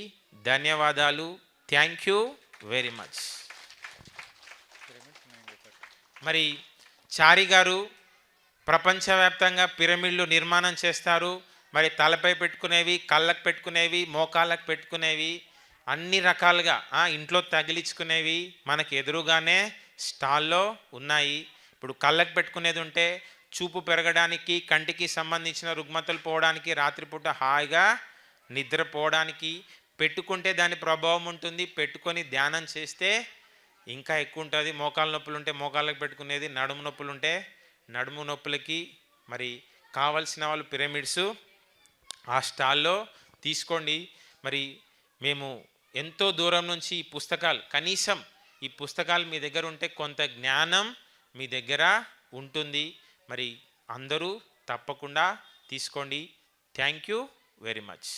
ధన్యవాదాలు. Thank you very much. మరి చారి గారు ప్రపంచవ్యాప్తంగా పిరమిడ్లు నిర్మాణం చేస్తారు. మరి తలపై పెట్టుకునేవి, కళ్ళకు పెట్టుకునేవి, మోకాళ్ళకు పెట్టుకునేవి, అన్ని రకాలుగా ఇంట్లో తగిలించుకునేవి మనకి ఎదురుగానే స్టాల్లో ఉన్నాయి. ఇప్పుడు కళ్ళకు పెట్టుకునేది ఉంటే చూపు పెరగడానికి, కంటికి సంబంధించిన రుగ్మతలు పోవడానికి, రాత్రిపూట హాయిగా నిద్రపోవడానికి పెట్టుకుంటే దాని ప్రభావం ఉంటుంది. పెట్టుకొని ధ్యానం చేస్తే ఇంకా ఎక్కువ ఉంటుంది. మోకాళ్ళ నొప్పులు ఉంటే మోకాళ్ళకు పెట్టుకునేది, నడుము నొప్పులు ఉంటే నడుము నొప్పులకి. మరి కావలసిన వాళ్ళు పిరమిడ్స్ ఆ స్టాల్లో తీసుకోండి. మరి మేము ఎంతో దూరం నుంచి ఈ పుస్తకాలు, కనీసం ఈ పుస్తకాలు మీ దగ్గర ఉంటే కొంత జ్ఞానం మీ దగ్గర ఉంటుంది. మరి అందరూ తప్పకుండా తీసుకోండి. Thank you very much.